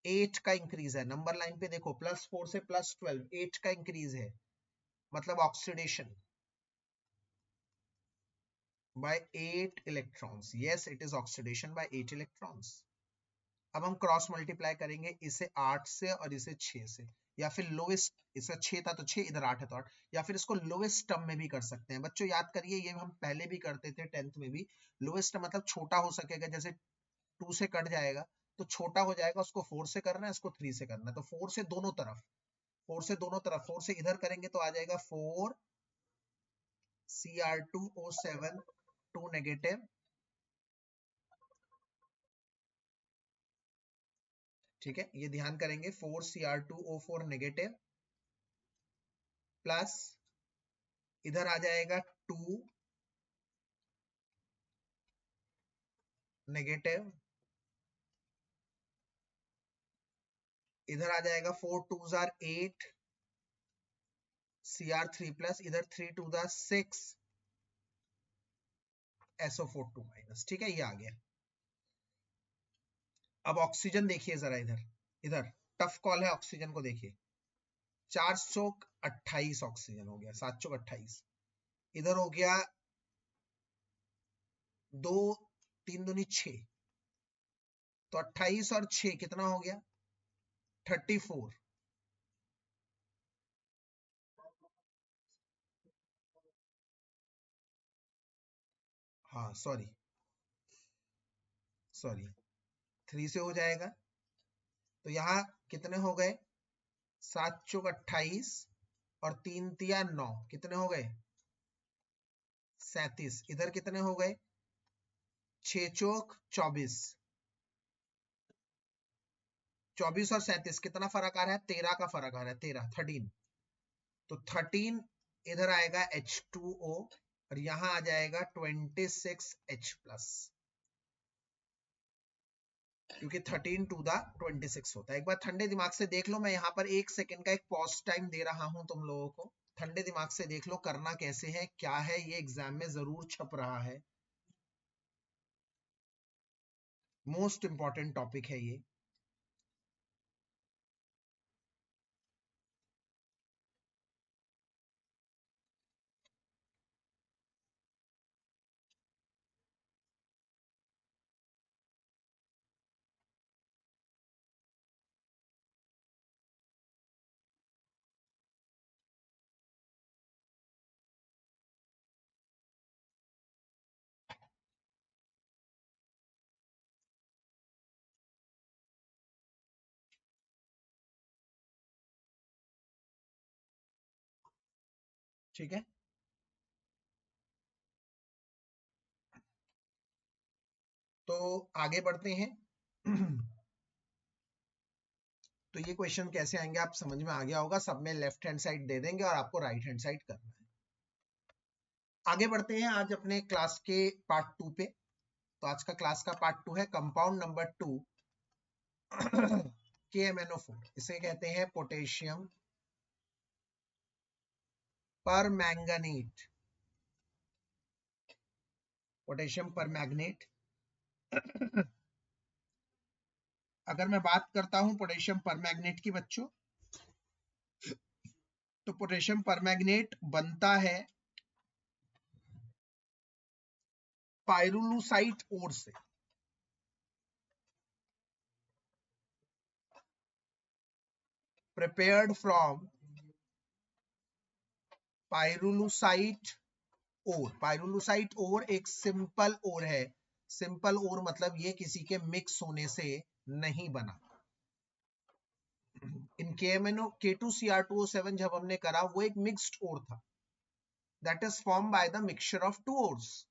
8 का इंक्रीज है। नंबर लाइन पे देखो, +4 से +12, 8 का इंक्रीज है, मतलब oxidation by 8 electrons. Yes, it is oxidation by 8 electrons. अब हम क्रॉस मल्टीप्लाई करेंगे, इसे 8 से और इसे 6 से, या फिर लोएस्ट, इसका 6 था तो 6, इधर 8 है तो 8, या फिर इसको लोएस्ट टर्म में भी कर सकते हैं। बच्चों याद करिए, ये हम पहले भी करते थे 10th में भी, लोएस्ट मतलब छोटा हो सकेगा, जैसे 2 से कट जाएगा तो छोटा हो जाएगा, उसको 4 से करना है, इसको 3 से करना है, तो 4 से दोनों तरफ, 4 से दोनों तरफ, 4 से इधर करेंगे तो आ जाएगा 4 Cr2O7 2 नेगेटिव, ठीक है, ये ध्यान करेंगे, 4 Cr2O4 नेगेटिव प्लस इधर आ जाएगा 2 नेगेटिव, इधर आ जाएगा 4 2s are 8 Cr3 प्लस, इधर 3 टू द 6 SO4 2 माइनस, ठीक है, ये आ गया। अब ऑक्सीजन देखिए जरा, इधर इधर टफ कॉल है, ऑक्सीजन को देखिए, 4 चौक 28 ऑक्सीजन हो गया, 7 चौक 28, इधर हो गया 2 3 दूनी 6, तो 28 और 6 कितना हो गया, 34। हाँ सॉरी, 3 से हो जाएगा, तो यहाँ कितने हो गए, 7 चौक 28 और 3 तिया 9, कितने हो गए, 37। इधर कितने हो गए, 6 चौक 24, 24 और 37 कितना फर्क आ रहा है? 13 का फर्क आ रहा है, 13 तो 13 इधर आएगा H2O और यहां आ जाएगा 26H+, क्योंकि 13 टू द 26 होता है। एक बार ठंडे दिमाग से देख लो, मैं यहाँ पर 1 सेकंड का एक पॉज टाइम दे रहा हूं तुम लोगों को, ठंडे दिमाग से देख लो करना कैसे है, क्या है, ये एग्जाम में जरूर छप रहा है, मोस्ट इंपॉर्टेंट टॉपिक है ये। ठीक है, तो आगे बढ़ते हैं। तो ये क्वेश्चन कैसे आएंगे आप समझ में आ गया होगा, सब में लेफ्ट हैंड साइड दे देंगे और आपको राइट हैंड साइड करना है। आगे बढ़ते हैं आज अपने क्लास के पार्ट 2 पे। तो आज का क्लास का पार्ट 2 है कंपाउंड नंबर 2 KMNO4। इसे कहते हैं पोटेशियम परमैंगनेट, पोटेशियम परमैंगनेट। अगर मैं बात करता हूं पोटेशियम परमैंगनेट की बच्चों, तो पोटेशियम परमैंगनेट बनता है पाइरुलुसाइट ओर से। प्रिपेयर्ड फ्रॉम पाइरुलुसाइट ओर। पाइरुलुसाइट ओर एक सिंपल ओर है, सिंपल ओर मतलब ये किसी के मिक्स होने से नहीं बना। इन KMNO K2Cr2O7 जब हमने करा, वो एक मिक्स्ड ओर था, that is form by the mixture of two ores.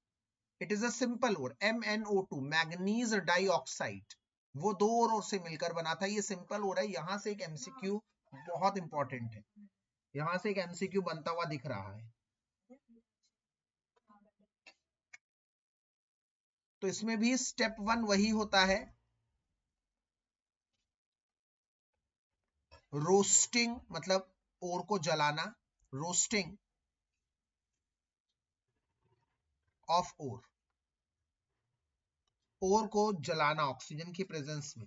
It is a simple ore MnO2 manganese dioxide, वो दो ओर से मिलकर बना था, ये सिंपल ओर है। यहां से एक MCQ बहुत इंपॉर्टेंट है, यहां से एक MCQ बनता हुआ दिख रहा है। तो इसमें भी स्टेप 1 वही होता है, रोस्टिंग मतलब ओर को जलाना, रोस्टिंग ऑफ ओर, ओर को जलाना ऑक्सीजन की प्रेजेंस में।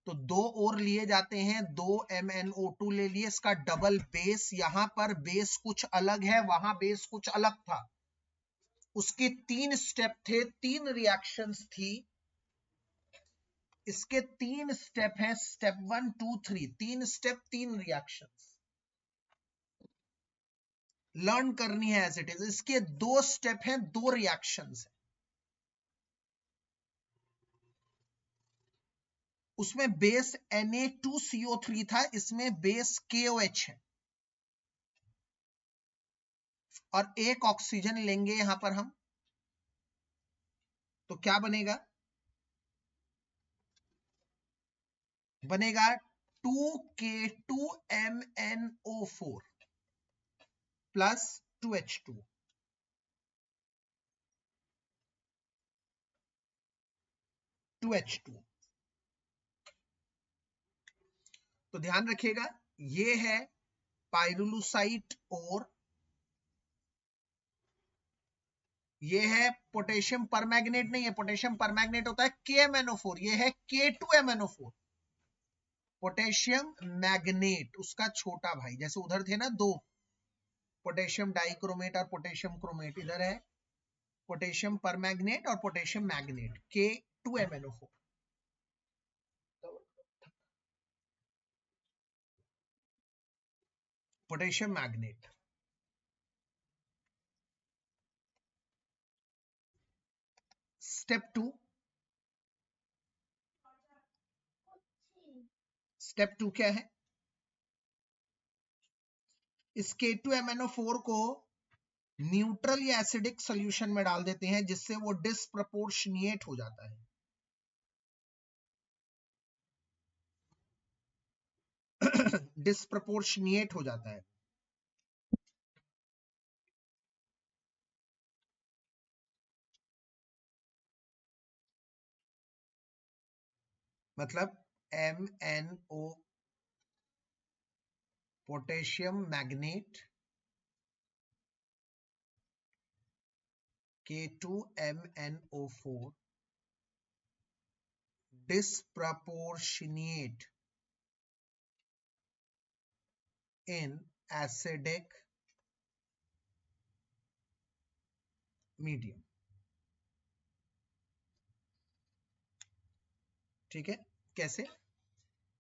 तो दो ओर लिए जाते हैं, दो MnO2 ले लिए, इसका डबल बेस, यहां पर बेस कुछ अलग है, वहां बेस कुछ अलग था, उसके 3 स्टेप थे, 3 रिएक्शंस थी, इसके 3 स्टेप हैं, स्टेप 1 2 3, 3 स्टेप 3 रिएक्शंस लर्न करनी है एज इट इज। इसके 2 स्टेप हैं, 2 रिएक्शंस है, उसमें बेस Na2CO3 था, इसमें बेस KOH है, और एक ऑक्सीजन लेंगे यहां पर हम, तो क्या बनेगा? बनेगा 2K2MnO4 प्लस 2H2। तो ध्यान रखिएगा, ये है पाइरुलुसाइट और ये है पोटेशियम परमैंगनेट, नहीं है पोटेशियम परमैंगनेट होता है KMNO4, ये है K2MNO4। पोटेशियम मैग्नेट उसका छोटा भाई, जैसे उधर थे ना दो, पोटेशियम डाइक्रोमेट और पोटेशियम क्रोमेट, इधर है पोटेशियम परमैंगनेट और potassium magnet K2MNO4। Potassium magnet. Step 2, step 2 क्या है? इस K2MNO4 को न्यूट्रल या एसिडिक सॉल्यूशन में डाल देते हैं, जिससे वो डिस्प्रपोर्शनिएट हो जाता है। डिस्प्रपोर्शनिएट हो जाता है। मतलब MnO potassium magnet K2MnO4 disproportionate in acidic medium। ठीक है, कैसे?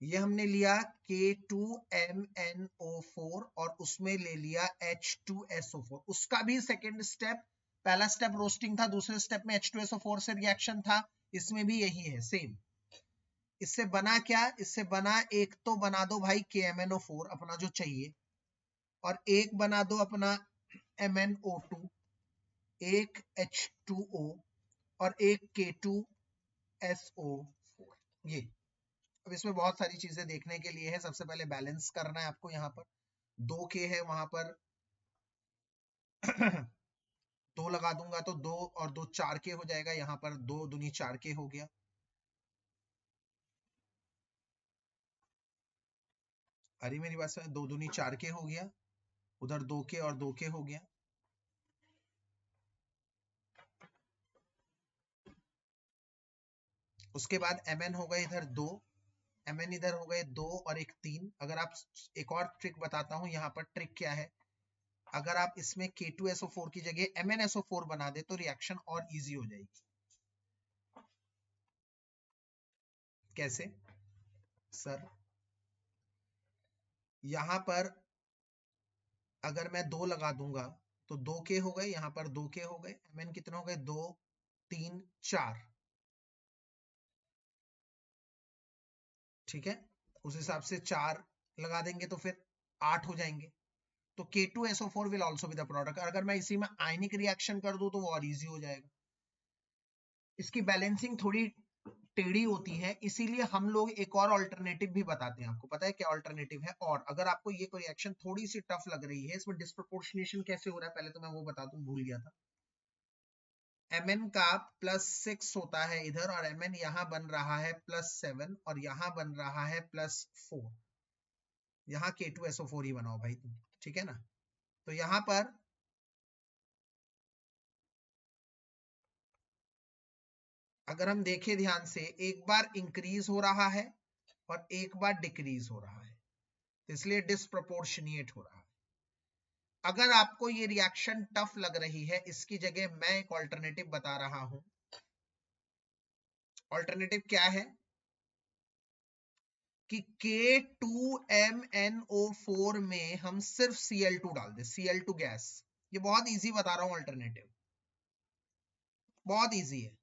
ये हमने लिया K2MnO4 और उसमें ले लिया H2SO4। उसका भी सेकेंड स्टेप, पहला स्टेप रोस्टिंग था, दूसरे स्टेप में H2SO4 से रिएक्शन था, इसमें भी यही है सेम। इससे बना क्या? इससे बना, एक तो बना दो भाई KMnO4 अपना जो चाहिए, और एक बना दो अपना MnO2, एक H2O और एक K2SO4। ये अब इसमें बहुत सारी चीजें देखने के लिए है। सबसे पहले बैलेंस करना है आपको। यहाँ पर 2K है, वहां पर 2 लगा दूंगा तो 2 और 2 4K हो जाएगा। यहाँ पर 2 दूनी 4K हो गया। अरे मेरी बात से 2 दूनी 4K हो गया, उधर 2K और 2K हो गया। उसके बाद Mn हो गए इधर 2, Mn इधर हो गए 2 और एक 3। अगर आप, एक और ट्रिक बताता हूं यहाँ पर। ट्रिक क्या है? अगर आप इसमें K2SO4 की जगह MnSO4 बना दे तो रिएक्शन और इजी हो जाएगी। कैसे सर? यहां पर अगर मैं 2 लगा दूंगा तो 2K हो गए, यहां पर 2K हो गए। Mn कितने हो गए? 2 3 4। ठीक है, उस हिसाब से 4 लगा देंगे तो फिर 8 हो जाएंगे। तो K2SO4 will also be the product. अगर मैं इसी में आयनिक रिएक्शन कर दूं तो वो और इजी हो जाएगा। इसकी बैलेंसिंग थोड़ी टेढ़ी होती है, इसीलिए हम लोग एक और अल्टरनेटिव भी बताते हैं। आपको पता है क्या अल्टरनेटिव है? और अगर आपको ये कोई रिएक्शन थोड़ी सी टफ लग रही है, इसमें डिस्प्रोपोर्शनेशन कैसे हो रहा है पहले तो मैं वो बता दूं, भूल गया था। Mn का +6 होता है इधर, और Mn यहां बन रहा है +7 और यहां बन रहा है +4। यहां K2SO4 ही बनाओ भाई तुम, ठीक है ना? तो यहां पर अगर हम देखें ध्यान से, एक बार इंक्रीज हो रहा है और एक बार डिक्रीज हो रहा है, इसलिए डिस्प्रोपोर्शनिएट हो रहा है। अगर आपको ये रिएक्शन टफ लग रही है, इसकी जगह मैं एक ऑल्टरनेटिव बता रहा हूं। ऑल्टरनेटिव क्या है? कि K2MnO4 में हम सिर्फ Cl2 डाल दे, Cl2 गैस। ये बहुत इजी बता रहा हूं ऑल्टरनेटिव, बहुत इजी है।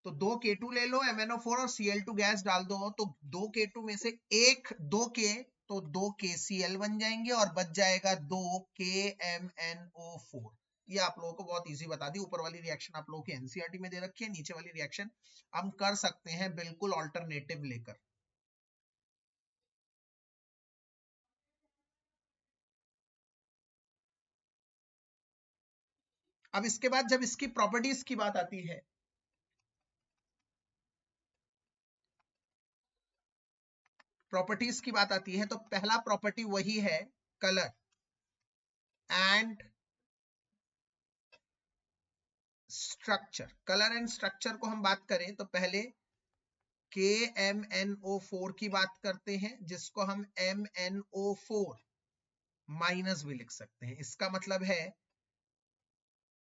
तो 2 K2 ले लो, MnO4 और Cl2 गैस डाल दो, तो 2 K2 में से एक 2K, तो 2 KCl बन जाएंगे और बच जाएगा 2 KMnO4। ये आप लोगों को बहुत इजी बता दी। ऊपर वाली रिएक्शन आप लोगों की एनसीईआरटी में दे रखी है, नीचे वाली रिएक्शन हम कर सकते हैं बिल्कुल ऑल्टरनेटिव लेकर। अब इसके बाद जब इसकी प्रॉपर्टीज की बात आती है, प्रॉपर्टीज की बात आती है, तो पहला प्रॉपर्टी वही है colour and structure. Colour and structure को हम बात करें तो पहले KMnO4 की बात करते हैं, जिसको हम MnO4 माइनस भी लिख सकते हैं। इसका मतलब है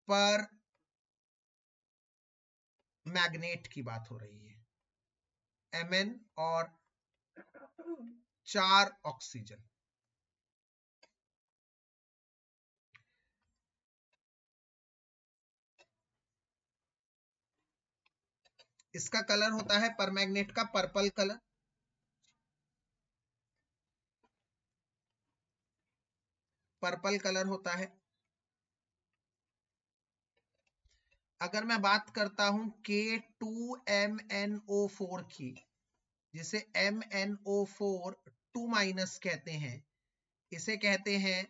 पर मैग्नेट की बात हो रही है, Mn और 4 ऑक्सीजन। इसका कलर होता है पर मैग्नेट का पर्पल कलर। पर्पल कलर होता है। अगर मैं बात करता हूं K2MnO4 की, जिसे MnO4 2- कहते हैं, इसे कहते हैं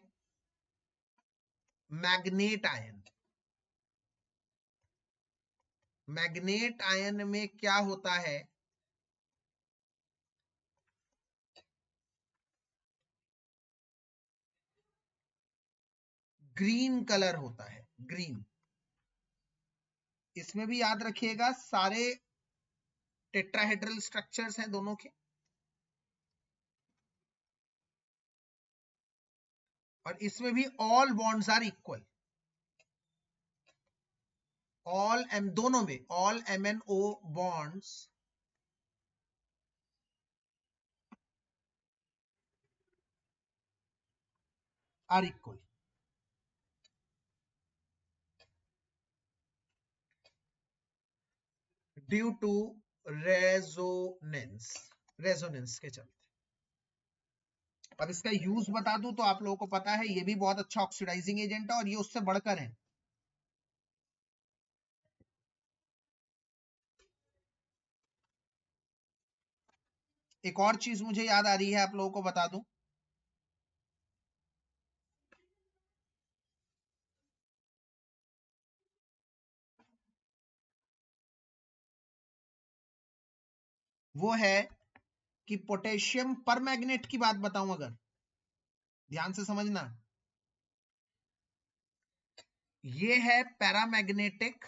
मैग्नेट आयन। मैग्नेट आयन में क्या होता है, ग्रीन कलर होता है, ग्रीन। इसमें भी याद रखिएगा सारे टेट्राहेड्रल स्ट्रक्चर्स हैं दोनों के, और इसमें भी all bonds are equal, all M, दोनों में all MnO bonds are equal. Due to resonance, resonance के चलते। अब इसका यूज बता दूं तो आप लोगों को पता है ये भी बहुत अच्छा ऑक्सीडाइजिंग एजेंट है, और ये उससे बढ़कर है। एक और चीज मुझे याद आ रही है, आप लोगों को बता दूं, वो है कि पोटेशियम पर मैग्नेट की बात बताऊं अगर, ध्यान से समझना, ये है पैरामैग्नेटिक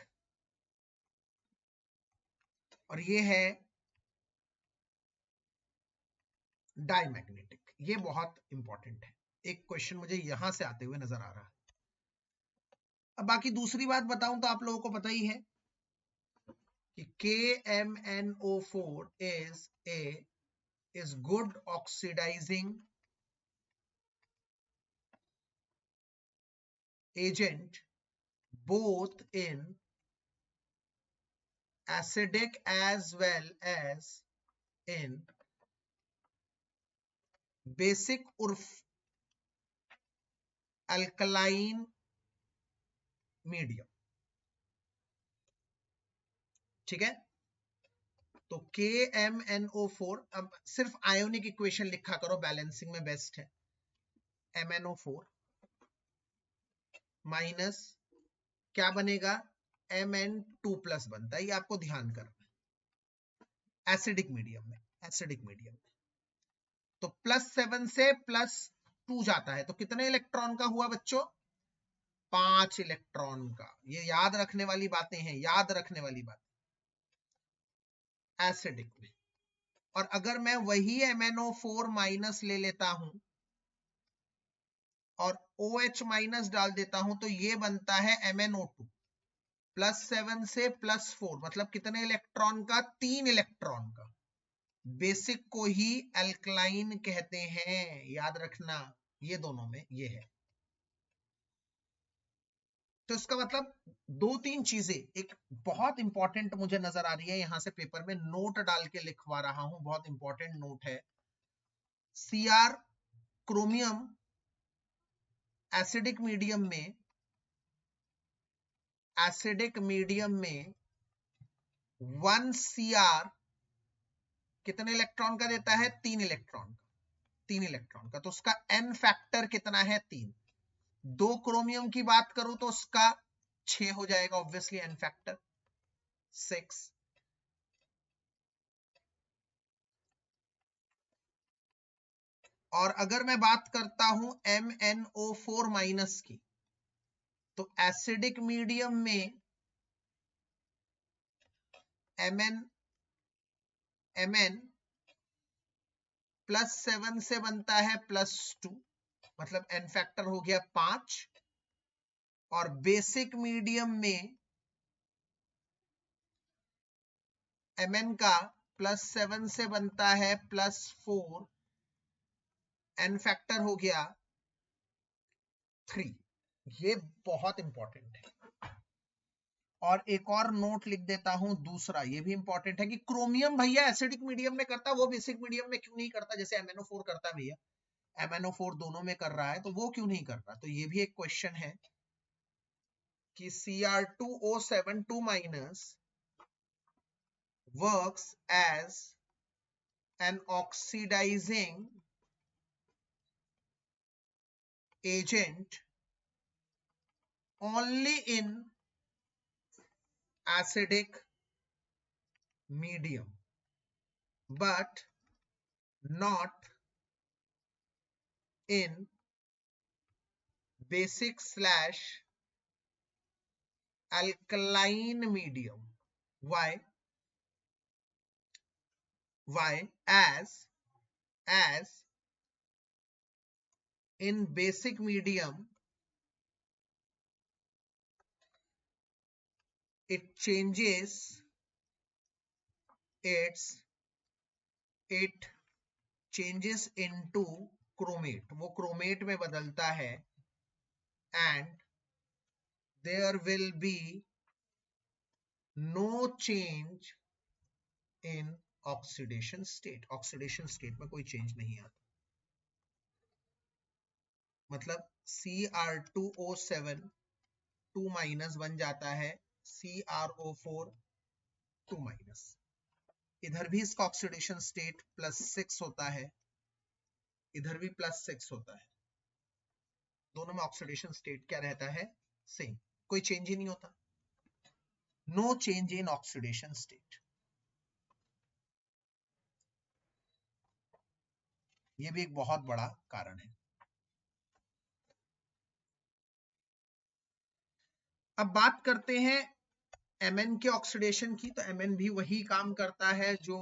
और ये है डाईमैग्नेटिक। ये बहुत इंपॉर्टेंट है, एक क्वेश्चन मुझे यहां से आते हुए नजर आ रहा है। अब बाकी दूसरी बात बताऊं तो आप लोगों को पता ही है कि KMnO4 is good oxidizing agent both in acidic as well as in basic उर्फ alkaline medium। ठीक है, तो KMnO4, अब सिर्फ आयोनिक इक्वेशन लिखा करो, बैलेंसिंग में बेस्ट है। MnO4 माइनस क्या बनेगा, Mn2+ बनता है, ये आपको ध्यान करना है एसिडिक मीडियम में, एसिडिक मीडियम में। तो +7 से +2 जाता है, तो कितने इलेक्ट्रॉन का हुआ बच्चों, 5 इलेक्ट्रॉन का। ये याद रखने वाली बातें हैं, याद रखने वाली बात एसिडिक में। और अगर मैं वही MnO4 माइनस ले लेता हूं और OH- डाल देता हूं, तो ये बनता है MnO2। +7 से +4 मतलब कितने इलेक्ट्रॉन का, 3 इलेक्ट्रॉन का। बेसिक को ही अल्कलाइन कहते हैं, याद रखना, ये दोनों में ये है। तो इसका मतलब 2-3 चीजें, एक बहुत इंपॉर्टेंट मुझे नजर आ रही है, यहां से पेपर में नोट डाल के लिखवा रहा हूं, बहुत इंपॉर्टेंट नोट है। Cr क्रोमियम एसिडिक मीडियम में, एसिडिक मीडियम में 1 Cr कितने इलेक्ट्रॉन का देता है, 3 इलेक्ट्रॉन का, 3 इलेक्ट्रॉन का। तो उसका n फैक्टर कितना है, 3। 2 क्रोमियम की बात करूं तो उसका 6 हो जाएगा, ऑब्वियसली n फैक्टर 6। और अगर मैं बात करता हूं MnO4- की, तो एसिडिक मीडियम में Mn +7 से बनता है +2, मतलब n फैक्टर हो गया 5। और बेसिक मीडियम में Mn का +7 से बनता है +4, n फैक्टर हो गया 3। ये बहुत इंपॉर्टेंट है। और एक और नोट लिख देता हूं दूसरा, ये भी इंपॉर्टेंट है कि क्रोमियम भैया एसिडिक मीडियम में करता, वो बेसिक मीडियम में क्यों नहीं करता, जैसे MnO4 करता है भैया, MnO4 दोनों में कर रहा है, तो वो क्यों नहीं कर रहा। तो ये भी एक क्वेश्चन है कि Cr2O7 2- works as an oxidizing agent only in acidic medium but not in basic/alkaline medium. Why? As in basic medium it changes into chromate, वो क्रोमेट में बदलता है, and there will be no change in oxidation state. Oxidation state में कोई change नहीं आता, मतलब Cr2O7 2- बन जाता है CrO4 2-, इधर भी इसका ऑक्सीडेशन स्टेट +6 होता है, इधर भी +6 होता है, दोनों में ऑक्सीडेशन स्टेट क्या रहता है? सेम, कोई चेंज ही नहीं होता, no change in oxidation state. ये भी एक बहुत बड़ा कारण है। अब बात करते हैं Mn के ऑक्सीडेशन की, तो Mn भी वही काम करता है जो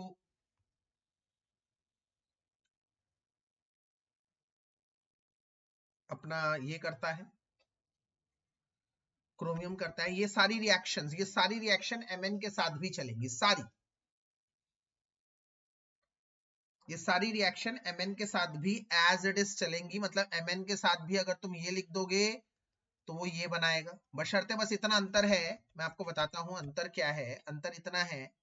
अपना ये करता है, क्रोमियम करता है। ये सारी रिएक्शन Mn के साथ भी चलेंगी, ये सारी रिएक्शन Mn के साथ भी एज इट इज चलेंगी, मतलब Mn के साथ भी अगर तुम ये लिख दोगे तो वो ये बनाएगा, बशर्ते बस इतना अंतर है, मैं आपको बताता हूं अंतर क्या है। अंतर इतना है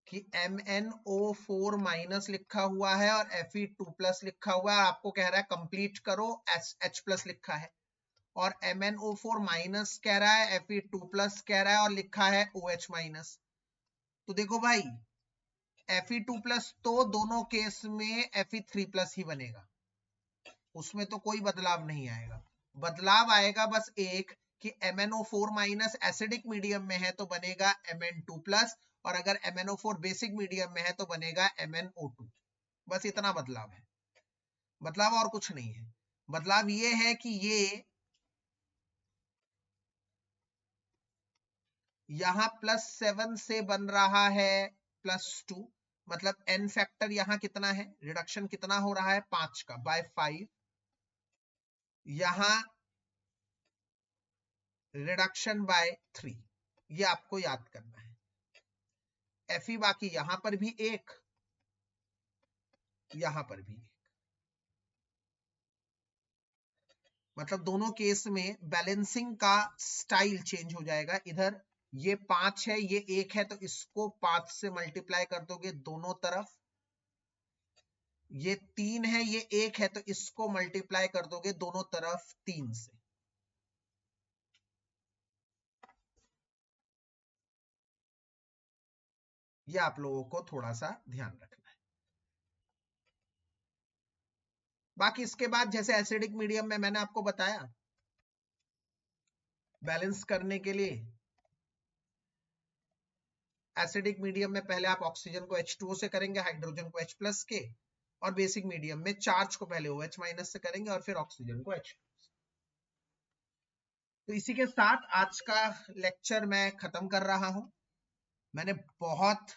कि MnO4- लिखा हुआ है और Fe2+ लिखा हुआ है, आपको कह रहा है कंप्लीट करो, H+ लिखा है, और MnO4- कह रहा है, Fe2+ कह रहा है और लिखा है OH-। तो देखो भाई Fe2+ तो दोनों केस में Fe3+ ही बनेगा, उसमें तो कोई बदलाव नहीं आएगा। बदलाव आएगा बस एक कि MnO4- एसिडिक मीडियम में है तो बनेगा Mn2+, और अगर MnO4 बेसिक मीडियम में है तो बनेगा MnO2, बस इतना बदलाव है, बदलाव और कुछ नहीं है। बदलाव ये है कि ये यहां +7 से बन रहा है +2, मतलब n फैक्टर यहां कितना है, रिडक्शन कितना हो रहा है 5 का /5, यहां रिडक्शन /3, ये आपको याद करना है। Fe बाकी यहां पर भी एक, यहां पर भी एक, मतलब दोनों केस में बैलेंसिंग का स्टाइल चेंज हो जाएगा। इधर ये 5 है, ये 1 है, तो इसको 5 से मल्टीप्लाई कर दोगे दोनों तरफ, ये 3 है, ये 1 है, तो इसको मल्टीप्लाई कर दोगे दोनों तरफ 3 से। ये आप लोगों को थोड़ा सा ध्यान रखना है। बाकी इसके बाद जैसे एसिडिक मीडियम में मैंने आपको बताया, बैलेंस करने के लिए एसिडिक मीडियम में पहले आप ऑक्सीजन को H2O से करेंगे, हाइड्रोजन को H+ के, और बेसिक मीडियम में चार्ज को पहले OH- से करेंगे और फिर ऑक्सीजन को H। तो इसी के साथ आज का लेक्चर मैं खत्म कर रहा हूं। मैंने बहुत